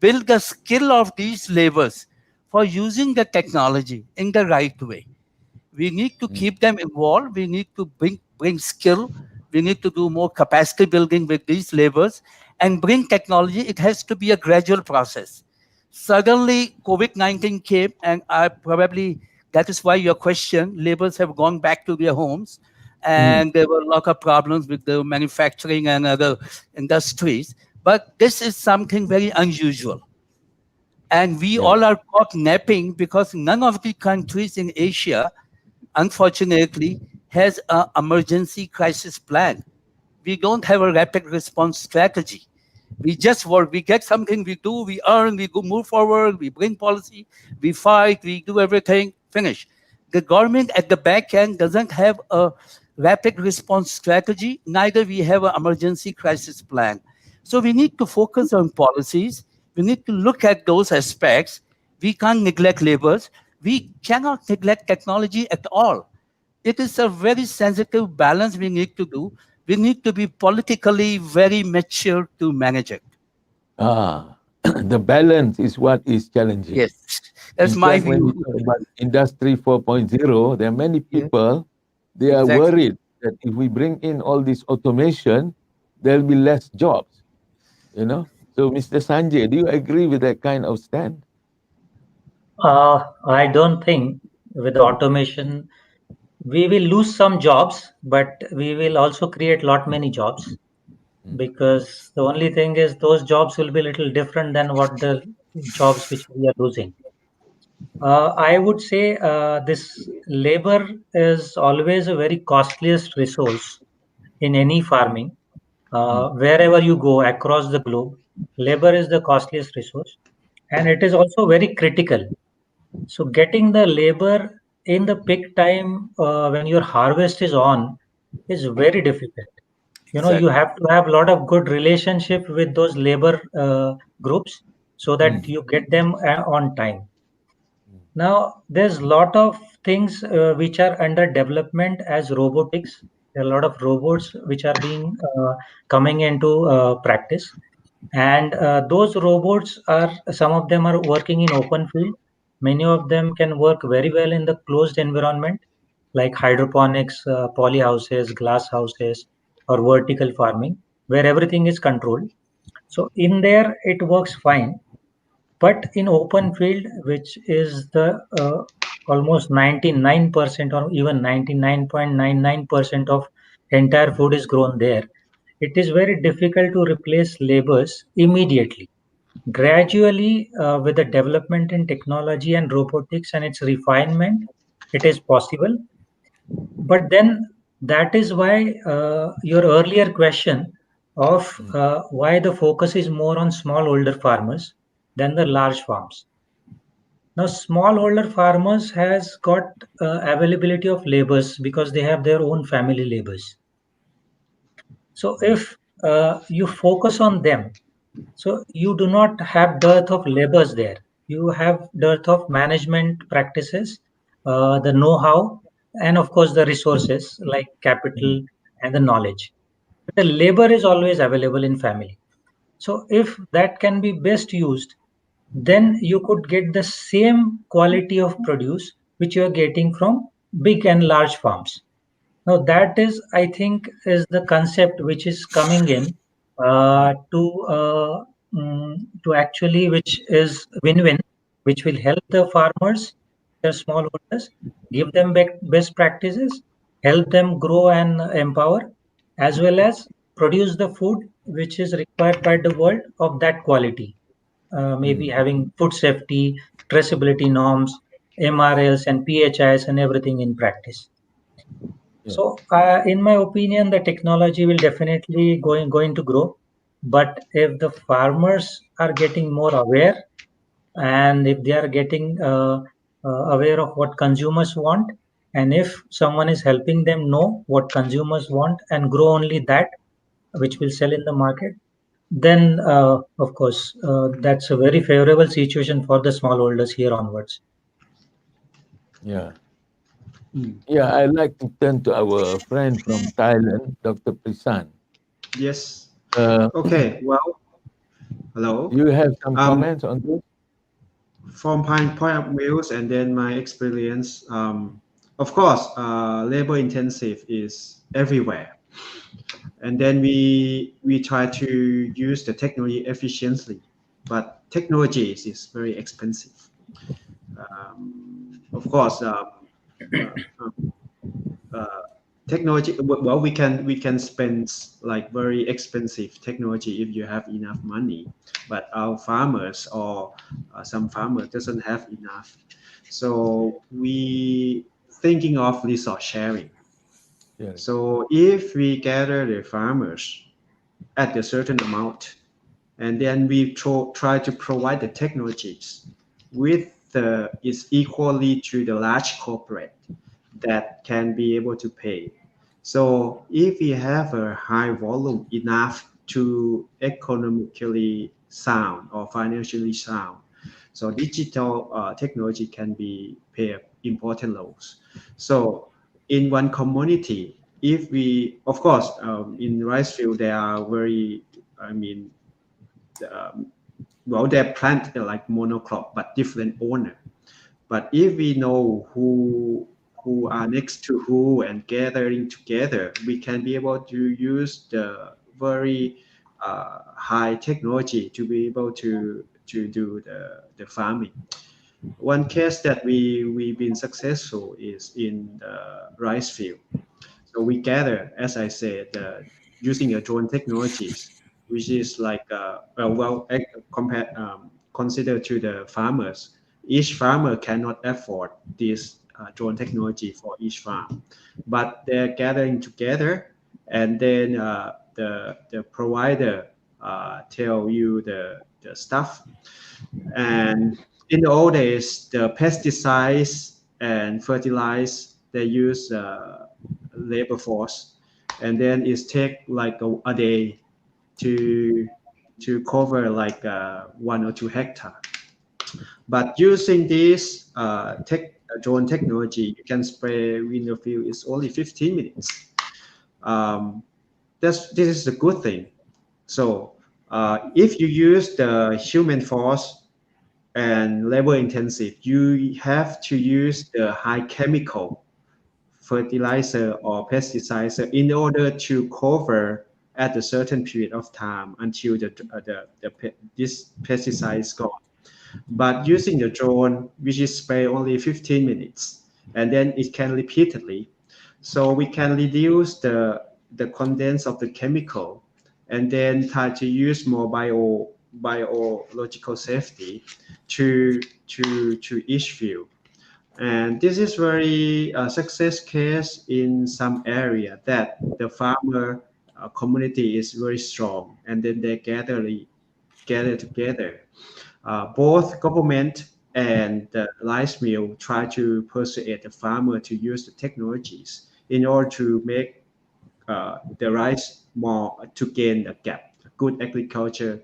build the skill of these laborers for using the technology in the right way. We need to
Mm.
keep them involved. We need to bring skill. We need to do more capacity building with these laborers and bring technology. It has to be a gradual process. Suddenly, COVID-19 came, and I probably that is why your question, laborers have gone back to their homes,
Mm.
and there were a lot of problems with the manufacturing and other industries. But this is something very unusual. And we all are caught napping because none of the countries in Asia, unfortunately, has an emergency crisis plan. We don't have a rapid response strategy. We just work, we get something, we do, we earn, we go move forward, we bring policy, we fight, we do everything, finish. The government at the back end doesn't have a rapid response strategy, neither we have an emergency crisis plan. So we need to focus on policies. We need to look at those aspects. We can't neglect labors. We cannot neglect technology at all. It is a very sensitive balance we need to do. We need to be politically very mature to manage it.
The balance is what is challenging.
Yes, that's
In
my
fact, when we
view.
talk about Industry 4.0, there are many
Yeah,
people, they are
exactly.
worried that if we bring in all this automation, there'll be less jobs, you know? So, Mr. Sanjay, do you agree with that kind of stand?
I don't think with automation we will lose some jobs, but we will also create lot many jobs, because the only thing is those jobs will be little different than what the jobs which we are losing. I would say this labor is always a very costliest resource in any farming. Wherever you go across the globe, labor is the costliest resource, and it is also very critical. So getting the labor in the peak time when your harvest is on is very difficult. You know, you
Exactly.
have to have a lot of good relationship with those labor groups so that you get them on time. Now, there's a lot of things which are under development as robotics. There are a lot of robots which are being coming into practice, and those robots are, some of them are working in open field. Many of them can work very well in the closed environment, like hydroponics, poly houses, glass houses, or vertical farming, where everything is controlled. So in there, it works fine. But in open field, which is the almost 99% or even 99.99% of entire food is grown there, it is very difficult to replace labors immediately. Gradually, with the development in technology and robotics and its refinement, it is possible. But then that is why your earlier question of why the focus is more on smallholder farmers than the large farms. Now, smallholder farmers has got availability of labors because they have their own family labors. So if you focus on them, so you do not have dearth of labors there. You have dearth of management practices, the know-how, and of course the resources like capital and the knowledge. But the labor is always available in family. So if that can be best used, then you could get the same quality of produce which you are getting from big and large farms. Now that is, I think, is the concept which is coming in to actually, which is win-win, which will help the farmers, the smallholders, give them best practices, help them grow and empower, as well as produce the food which is required by the world of that quality. Maybe having food safety, traceability norms, MRLs and PHIs and everything in practice.
Yeah.
So, in my opinion, the technology will definitely going to grow. But if the farmers are getting more aware, and if they are getting aware of what consumers want, and if someone is helping them know what consumers want and grow only that which will sell in the market, then of course that's a very favorable situation for the smallholders here onwards.
Yeah. Yeah, I'd like to turn to our friend from Thailand, Dr. Prisan.
Yes.
Uh,
Okay. Well,
do
hello.
you have some
Um,
comments on this?
from point of views and then my experience, of course, labor intensive is everywhere, and then we try to use the technology efficiently, but technology is very expensive. Of course, uh, uh, technology, well, we can spend like very expensive technology if you have enough money, but our farmers or some farmer doesn't have enough, so we thinking of resource sharing.
Yeah.
So if we gather the farmers at a certain amount, and then we try to provide the technologies with the is equally to the large corporate that can be able to pay. So if we have a high volume enough to economically sound or financially sound, so digital technology can be play important roles. So in one community, if we, of course, in rice field, they are very, I mean, um, well, they plant like monocrop, but different owner. But if we know who are next to who and gathering together, we can be able to use the very high technology to be able to do the farming. One case that we've been successful is in the rice field. So we gather, as I said, using a drone technologies, which is like compared considered to the farmers. Each farmer cannot afford this drone technology for each farm, but they're gathering together, and then the provider tell you the stuff. And in the old days, the pesticides and fertilize they use labor force, and then it take like a day to cover like 1 or 2 hectare. But using this drone technology, you can spray in the field. It's only 15 minutes. Um, this is a good thing. So if you use the human force and labor intensive, you have to use the high chemical fertilizer or pesticides in order to cover at a certain period of time until this pesticide is gone. But using the drone, which is spray only 15 minutes, and then it can repeatedly, so we can reduce the contents of the chemical, and then try to use more biological safety to each field. And this is very success case in some area that the farmer community is very strong, and then they gather together. Both government and the rice mill try to persuade the farmer to use the technologies in order to make the rice more to gain a gap, a good agriculture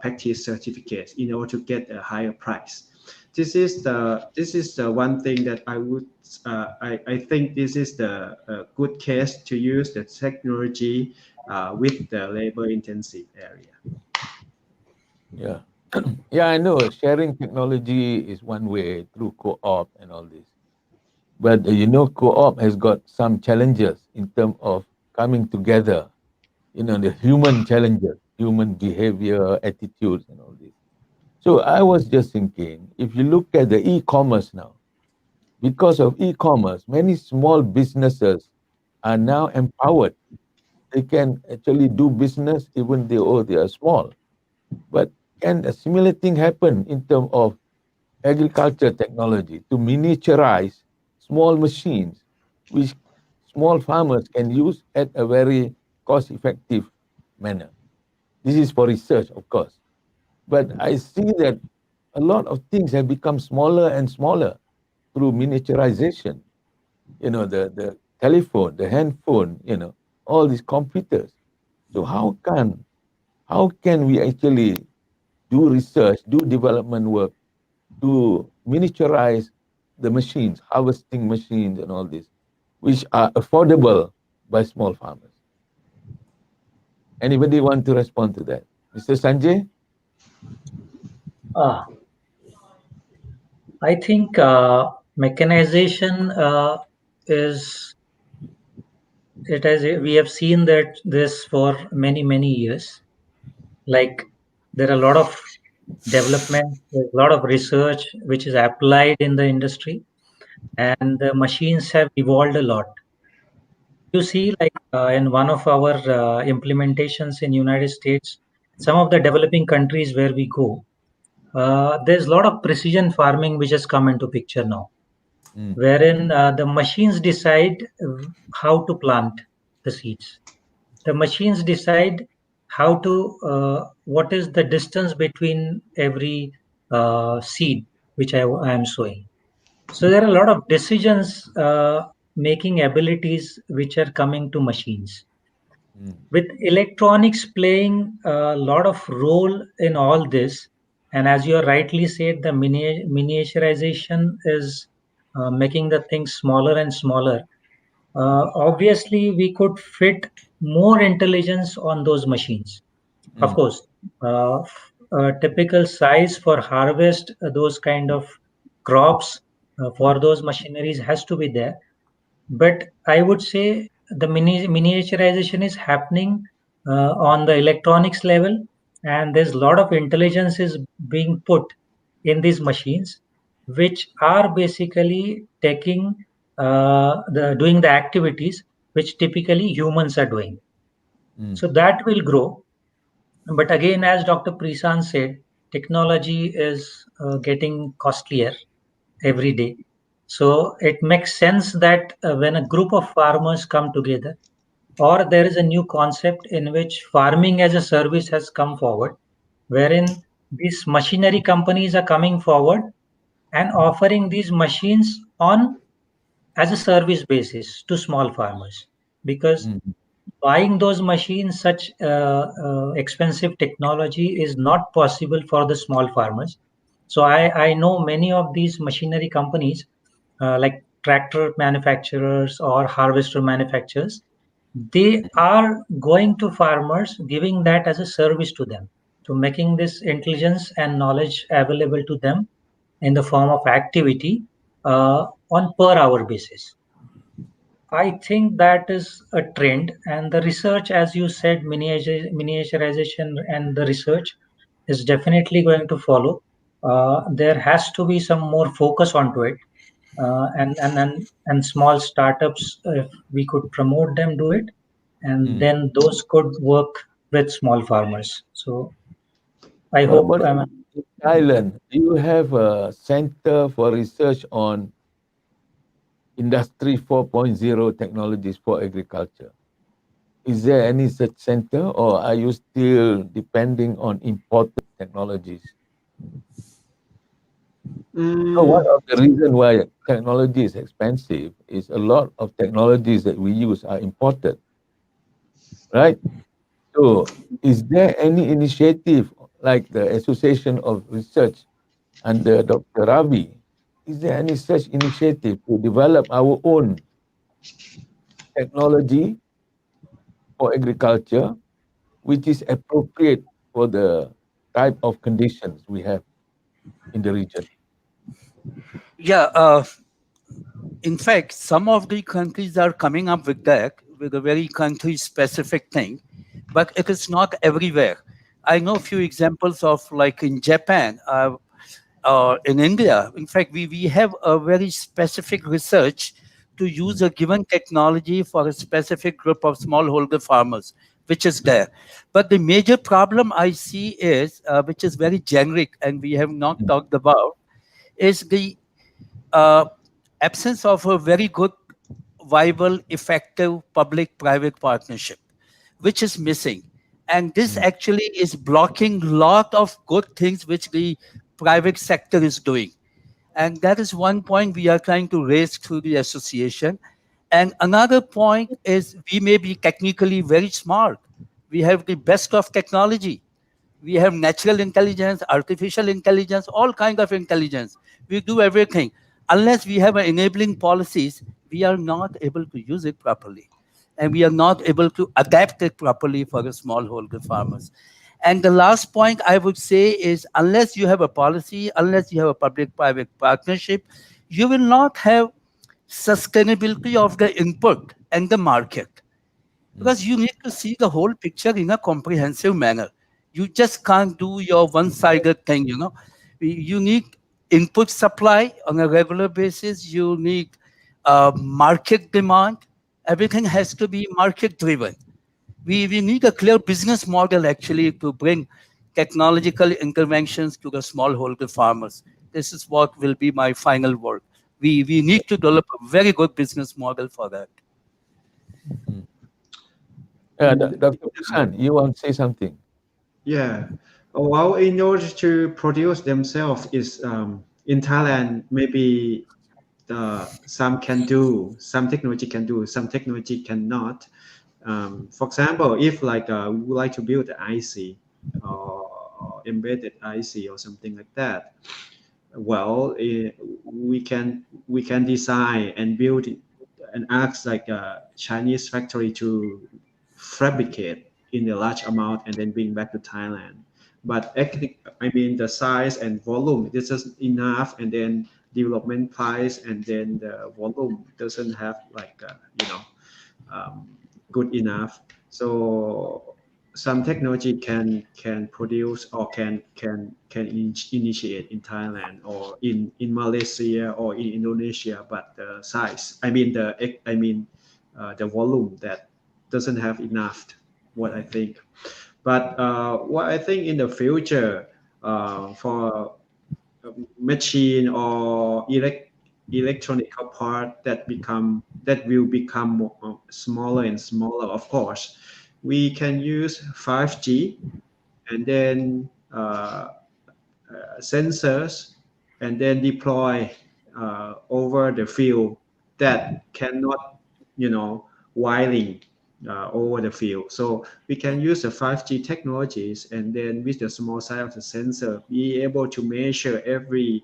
practice certificate in order to get a higher price. This is the one thing that I think this is the good case to use the technology with the labor intensive area.
Yeah. Yeah, I know sharing technology is one way through co-op and all this. But co-op has got some challenges in terms of coming together, the human challenges, human behavior, attitudes, and all this. So I was just thinking, if you look at the e-commerce now, because of e-commerce, many small businesses are now empowered. They can actually do business even though they are small. But can a similar thing happen in terms of agriculture technology to miniaturize small machines which small farmers can use at a very cost-effective manner? This is for research, of course. But I see that a lot of things have become smaller and smaller through miniaturization. The telephone, the handphone, all these computers. So how can we actually do research, do development work to miniaturize the machines, harvesting machines and all this, which are affordable by small farmers? Anybody want to respond to that? Mr. Sanjay?
Ah, I think mechanization is it has we have seen that this for many years. Like there are a lot of development, there's a lot of research which is applied in the industry, and the machines have evolved a lot. You see, like in one of our implementations in United States, some of the developing countries where we go, there's a lot of precision farming which has come into picture now, wherein the machines decide how to plant the seeds. The machines decide how to what is the distance between every seed which I am sowing. So there are a lot of decisions making abilities which are coming to machines. With electronics playing a lot of role in all this, and as you rightly said, the miniaturization is making the things smaller and smaller. Obviously, we could fit more intelligence on those machines. Of course, a typical size for harvest those kind of crops for those machineries has to be there. But I would say the miniaturization is happening on the electronics level, and there's a lot of intelligence is being put in these machines, which are basically taking the doing the activities which typically humans are doing. So that will grow. But again, as Dr. Prisan said, technology is getting costlier every day. So it makes sense that when a group of farmers come together, or there is a new concept in which farming as a service has come forward, wherein these machinery companies are coming forward and offering these machines on as a service basis to small farmers, because buying those machines such expensive technology is not possible for the small farmers. So I know many of these machinery companies like tractor manufacturers or harvester manufacturers, they are going to farmers giving that as a service to them, to making this intelligence and knowledge available to them in the form of activity on per hour basis. I think that is a trend, and the research, as you said, miniaturization and the research is definitely going to follow. There has to be some more focus onto it, and small startups, if we could promote them, do it, and then those could work with small farmers. So I
What
hope
about in Thailand? Do you have a center for research on Industry 4.0 technologies for agriculture? Is there any such center, or are you still depending on imported technologies? So one of the reasons why technology is expensive is a lot of technologies that we use are imported, right? So is there any initiative like the Association of Research under Dr. Ravi? Is there any such initiative to develop our own technology for agriculture, which is appropriate for the type of conditions we have in the region?
Yeah, in fact, some of the countries are coming up with that, with a very country specific thing, but it is not everywhere. I know a few examples of, like in Japan, in India. In fact, we have a very specific research to use a given technology for a specific group of smallholder farmers, which is there. But the major problem I see is, which is very generic and we have not talked about, is the uh, absence of a very good, viable, effective public-private partnership, which is missing. And this actually is blocking lot of good things which the private sector is doing. And that is one point we are trying to raise through the association. And another point is we may be technically very smart. We have the best of technology. We have natural intelligence, artificial intelligence, all kind of intelligence. We do everything. Unless we have enabling policies, we are not able to use it properly. And we are not able to adapt it properly for the smallholder farmers. And the last point I would say is, unless you have a policy, unless you have a public-private partnership, you will not have sustainability of the input and the market, because you need to see the whole picture in a comprehensive manner. You just can't do your one-sided thing, you know. You need input supply on a regular basis. You need market demand, Everything has to be market driven. We need a clear business model actually to bring technological interventions to the smallholder farmers. This is what will be my final word. We need to develop a very good business model for that.
Mm. Dr. Pisan, you want to say something?
Yeah. Well, in order to produce themselves is in Thailand, maybe some can do, some technology can do, some technology cannot. For example, if like we would like to build an IC or embedded IC or something like that, well, we can design and build it and ask like a Chinese factory to fabricate in a large amount and then bring back to Thailand. But actually, I mean the size and volume this is enough, and then development price and then the volume doesn't have like good enough. So some technology can produce or can initiate in Thailand or in Malaysia or in Indonesia, but the size, the volume that doesn't have enough. What I think, but what I think in the future for machine or electronic part that will become smaller and smaller. Of course, we can use 5G and then sensors and then deploy over the field that cannot, wiring over the field. So we can use the 5G technologies and then with the small size of the sensor, be able to measure every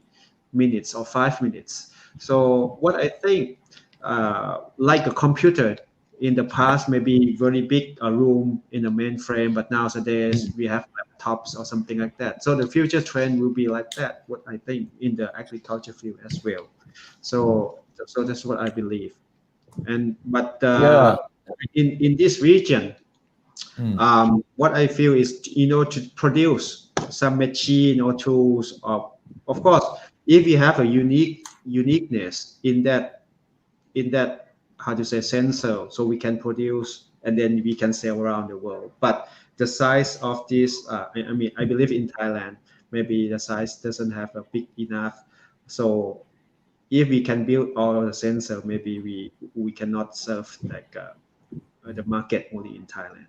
minutes or 5 minutes. So what I think, like a computer in the past, maybe very big room in a mainframe, but nowadays we have laptops or something like that. So the future trend will be like that. What I think in the agriculture field as well. So that's what I believe. And but
Yeah.
in this region,
Mm.
what I feel is, to produce some machine or tools, of course, if you have a uniqueness in that how to say sensor, so we can produce and then we can sell around the world. But the size of this, I believe in Thailand, maybe the size doesn't have a big enough. So if we can build all of the sensor, maybe we cannot serve like the market only in Thailand.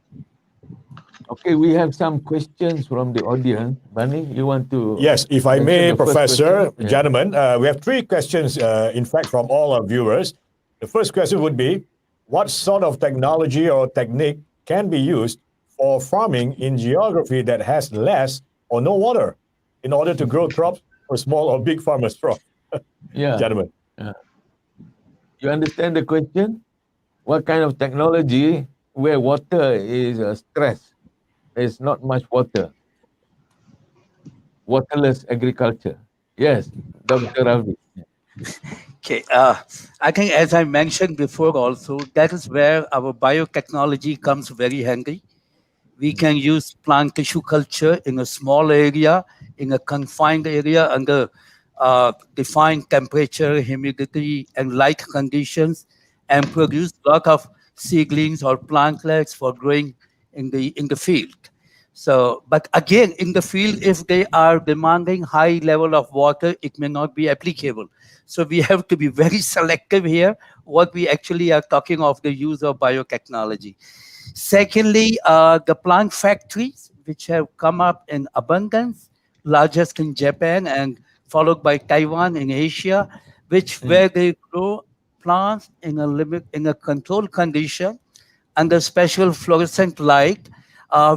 Okay, we have some questions from the audience. Bunny, you want to?
Yes, if I
mention
may,
the first
Professor,
question? Yeah.
gentlemen, we have three questions, in fact, from all our viewers. The first question would be, what sort of technology or technique can be used for farming in geography that has less or no water in order to grow crops for small or big farmers from?
Yeah.
Gentlemen.
You understand the question? What kind of technology where water is stress? There's not much water. Waterless agriculture. Yes, Dr. Ravi.
Okay, I think as I mentioned before also, that is where our biotechnology comes very handy. We can use plant tissue culture in a small area, in a confined area under defined temperature, humidity, and light conditions, and produce a lot of seedlings or plantlets for growing in the field. So, but again, in the field, if they are demanding high level of water, it may not be applicable. So we have to be very selective here, what we actually are talking of the use of biotechnology. Secondly, the plant factories, which have come up in abundance, largest in Japan and followed by Taiwan in Asia, where they grow plants in a controlled condition under special fluorescent light,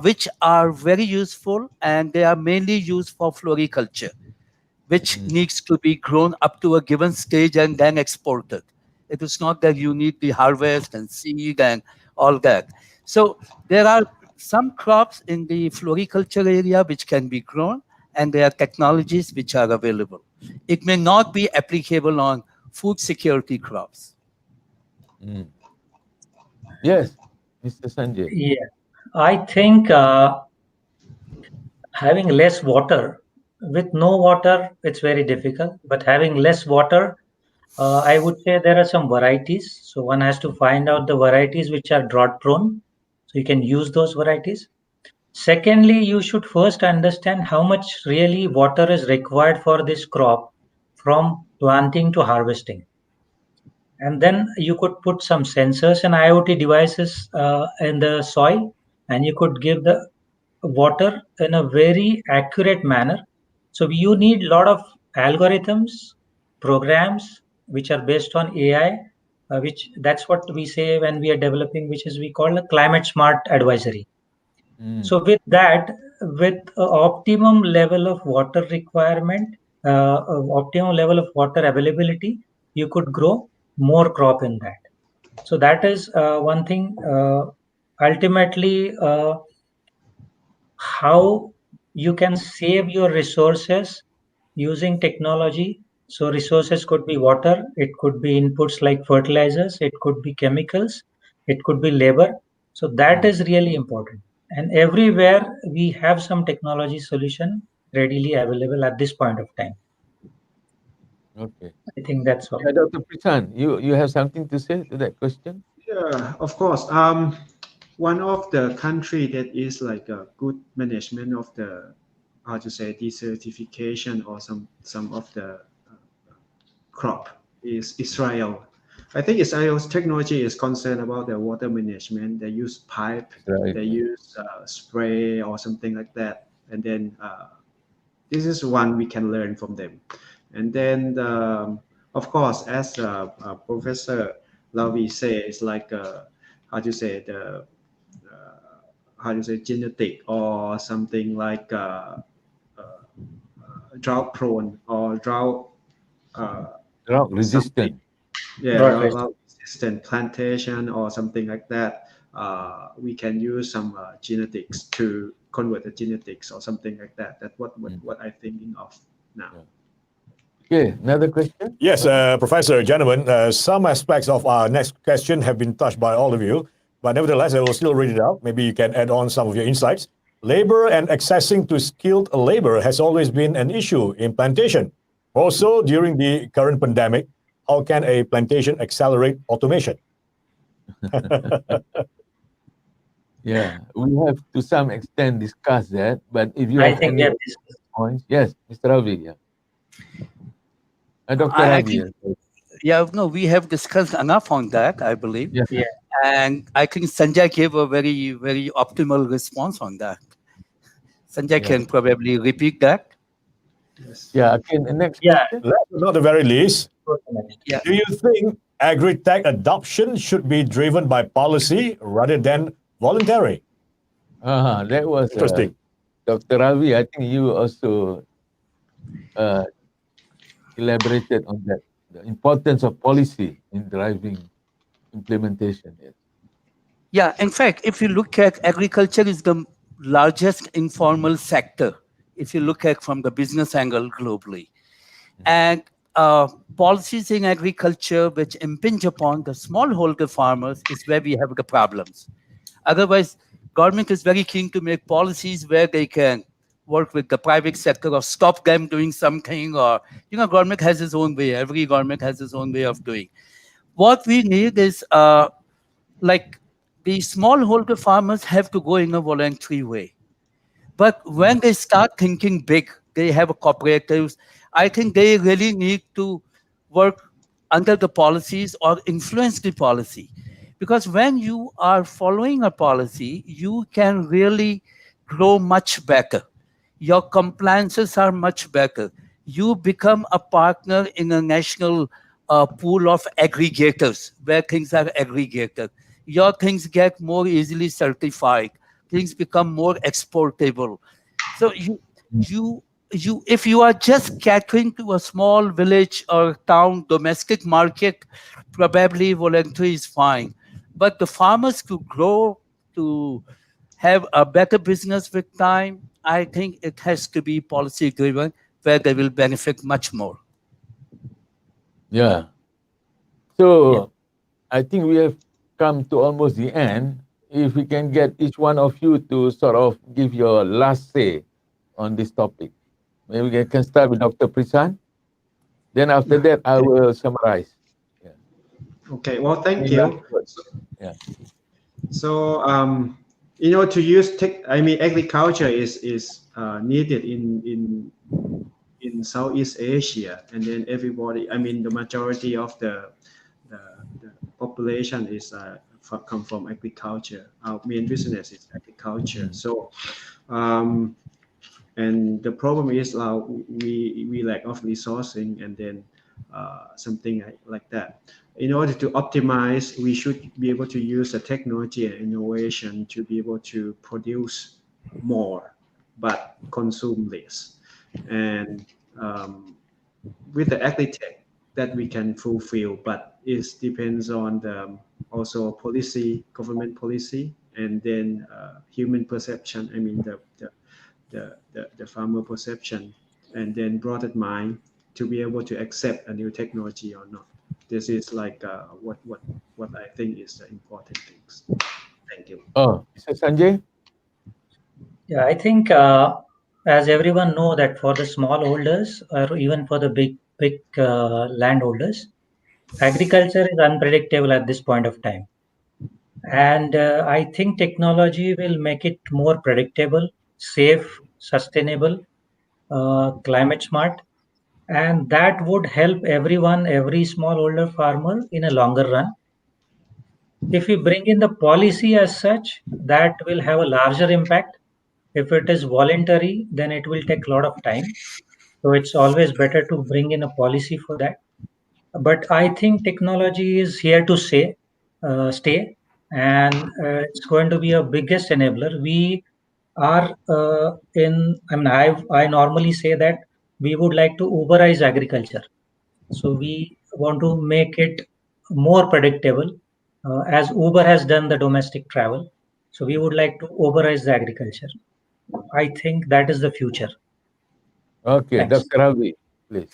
which are very useful, and they are mainly used for floriculture, which needs to be grown up to a given stage and then exported. It is not that you need the harvest and seed and all that. So there are some crops in the floriculture area which can be grown, and there are technologies which are available. It may not be applicable on food security crops.
Yes, Mr. Sanjay.
Yeah, I think having less water, with no water, it's very difficult. But having less water I would say there are some varieties. So one has to find out the varieties which are drought prone. So you can use those varieties. Secondly, you should first understand how much really water is required for this crop from planting to harvesting. And then you could put some sensors and IoT devices in the soil, and you could give the water in a very accurate manner. So you need a lot of algorithms, programs which are based on AI, which that's what we say when we are developing, which is we call a climate smart advisory. So with that, with optimum level of water requirement, optimum level of water availability, you could grow more crop in that. So that is one thing. Ultimately, how you can save your resources using technology. So resources could be water, it could be inputs like fertilizers, it could be chemicals, it could be labor. So that is really important. And everywhere we have some technology solution readily available at this point of time.
Okay.
I think that's all.
Yeah, Dr. Prisan, you have something to say to that question?
Yeah, of course. One of the country that is like a good management of the, how to say, desertification or some of the crop is Israel. I think Israel's technology is concerned about the water management. They use pipe,
Right.
they use spray or something like that, and then this is one we can learn from them. And then, of course, as Professor Lavi says, like how to say the how to say genetic or something like drought prone or drought
Drought
something,
resistant.
yeah,
Drought rate.
drought resistant plantation or something like that. We can use some genetics to convert the genetics or something like that. That's what I'm thinking of now.
Yeah. Okay, another question?
Yes, Professor, gentlemen, some aspects of our next question have been touched by all of you, but nevertheless, I will still read it out. Maybe you can add on some of your insights. Labor and accessing to skilled labor has always been an issue in plantation. Also, during the current pandemic, how can a plantation accelerate automation?
Yeah, we have to some extent discussed that, but if you
I
have
think we
any
have discussed.
points, yes, Mr. Ravi, yeah. Dr.
I
Ravi,
think,
yes.
yeah, no, we have discussed enough on that, I believe.
Yes,
Yeah.
And I think Sanjay gave a very, very optimal response on that. Sanjay
yeah.
can probably repeat that.
Yes.
Yeah, okay, the next
Yeah.
question?
Last but not the very least,
Go to next.
Yeah.
do you think agri-tech adoption should be driven by policy rather than voluntary?
That was
Interesting.
Dr. Ravi. I think you also uh, elaborated on that, the importance of policy in driving implementation. Yes.
Yeah, in fact, if you look at agriculture is the largest informal sector, if you look at from the business angle globally. And policies in agriculture which impinge upon the smallholder farmers is where we have the problems. Otherwise, government is very keen to make policies where they can work with the private sector or stop them doing something, or government has its own way. Every government has its own way of doing. What we need is like the smallholder farmers have to go in a voluntary way. But when they start thinking big, they have cooperatives. I think they really need to work under the policies or influence the policy. Because when you are following a policy, you can really grow much better. Your compliances are much better. You become a partner in a national pool of aggregators where things are aggregated. Your things get more easily certified. Things become more exportable. So if you are just catering to a small village or town domestic market, probably voluntary is fine. But the farmers to grow, to have a better business with time, I think it has to be policy driven where they will benefit much more.
Yeah.
Yeah.
So I think we have come to almost the end. If we can get each one of you to sort of give your last say on this topic. Maybe we can start with Dr. Prisan. Then after that, I will summarize. Yeah.
Okay. Well, thank
Any last
you.
words? Yeah.
So, to use tech, I mean, agriculture is needed in Southeast Asia, and then everybody, I mean, the majority of the, the population is come from agriculture. Our main business is agriculture. So, um, and the problem is we lack of resourcing, and then something like that. In order to optimize, we should be able to use the technology and innovation to be able to produce more but consume less. And with the agri-tech that we can fulfill, but it depends on the also policy, government policy, and then human perception. I mean the farmer perception, and then broadened mind to be able to accept a new technology or not. This is like what I think is the important things. Thank you.
Oh, Mr. Sanjay?
Yeah, I think as everyone know that for the smallholders or even for the big landholders, agriculture is unpredictable at this point of time. And I think technology will make it more predictable, safe, sustainable, climate smart, and that would help everyone, every smallholder farmer in a longer run. If we bring in the policy as such, that will have a larger impact. If it is voluntary, then it will take a lot of time. So it's always better to bring in a policy for that. But I think technology is here to stay, and it's going to be a biggest enabler. We are I mean, I normally say that we would like to Uberize agriculture. So we want to make it more predictable, as Uber has done the domestic travel. So we would like to Uberize the agriculture. I think that is the future.
Okay,
Thanks.
Dr. Ravi, please.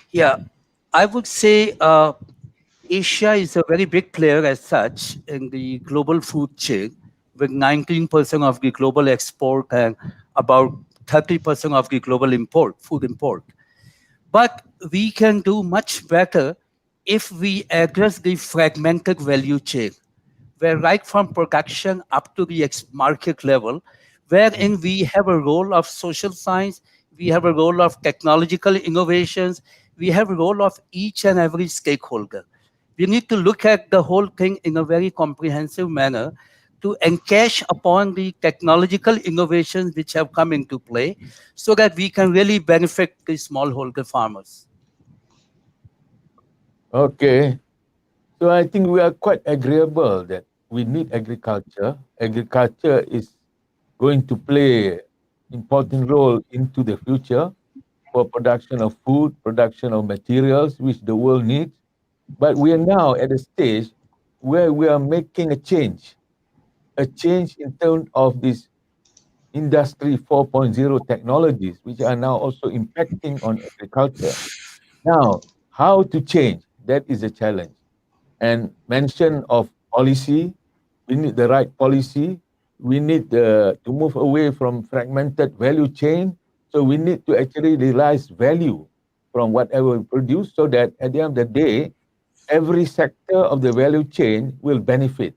Yeah, I would say Asia is a very big player as such in the global food chain, with 19% of the global export and about 30% of the global food import. But we can do much better if we address the fragmented value chain, where right from production up to the market level, wherein we have a role of social science, we have a role of technological innovations, we have a role of each and every stakeholder. We need to look at the whole thing in a very comprehensive manner to encash upon the technological innovations which have come into play so that we can really benefit the smallholder farmers.
Okay. So I think we are quite agreeable that we need agriculture. Agriculture is going to play important role into the future for production of food, production of materials which the world needs. But we are now at a stage where we are making a change in terms of this industry 4.0 technologies, which are now also impacting on agriculture. Now, how to change? That is a challenge. And mention of policy, we need the right policy. We need to move away from fragmented value chain. So we need to actually realize value from whatever we produce so that at the end of the day, every sector of the value chain will benefit.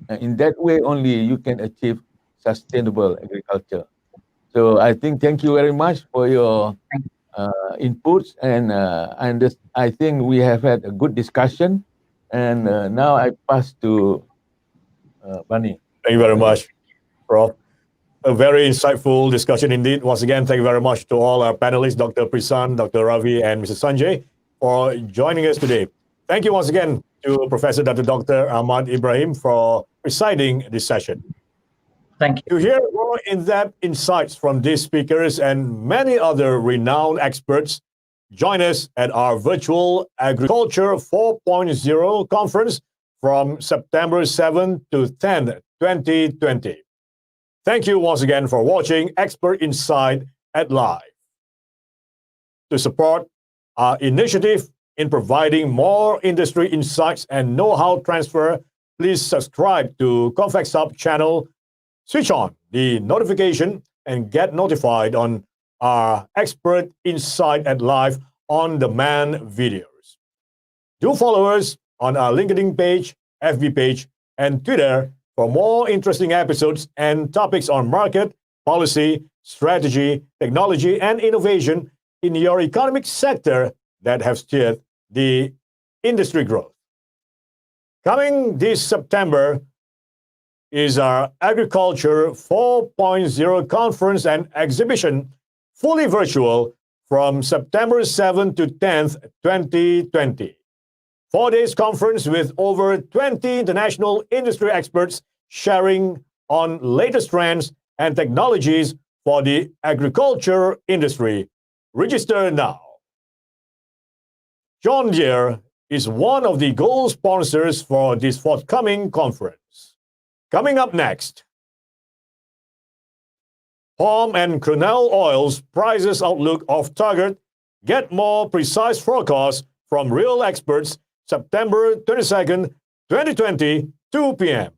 And in that way only you can achieve sustainable agriculture. So I think thank you very much for your inputs, and I think we have had a good discussion. And now I pass to Bani.
Thank you very much, Prof. A very insightful discussion indeed. Once again, thank you very much to all our panelists, Dr. Prisan, Dr. Ravi, and Mr. Sanjay, for joining us today. Thank you once again to Professor Dr. Ahmad Ibrahim for presiding this session.
Thank you.
To hear more in-depth insights from these speakers and many other renowned experts, join us at our virtual Agriculture 4.0 conference from September 7 to 10, 2020. Thank you once again for watching Expert Insight at Live. To support our initiative in providing more industry insights and know-how transfer, please subscribe to Convex Hub channel, switch on the notification, and get notified on our Expert Insight at Live on-demand videos. Do follow us on our LinkedIn page, FB page, and Twitter for more interesting episodes and topics on market, policy, strategy, technology, and innovation in your economic sector that have steered the industry growth. Coming this September is our Agriculture 4.0 conference and exhibition, fully virtual from September 7th to 10th, 2020. 4 days conference with over 20 international industry experts sharing on latest trends and technologies for the agriculture industry. Register now. John Deere is one of the gold sponsors for this forthcoming conference. Coming up next, palm and canola oils prices outlook off target. Get more precise forecasts from real experts September 22nd, 2020, 2 p.m.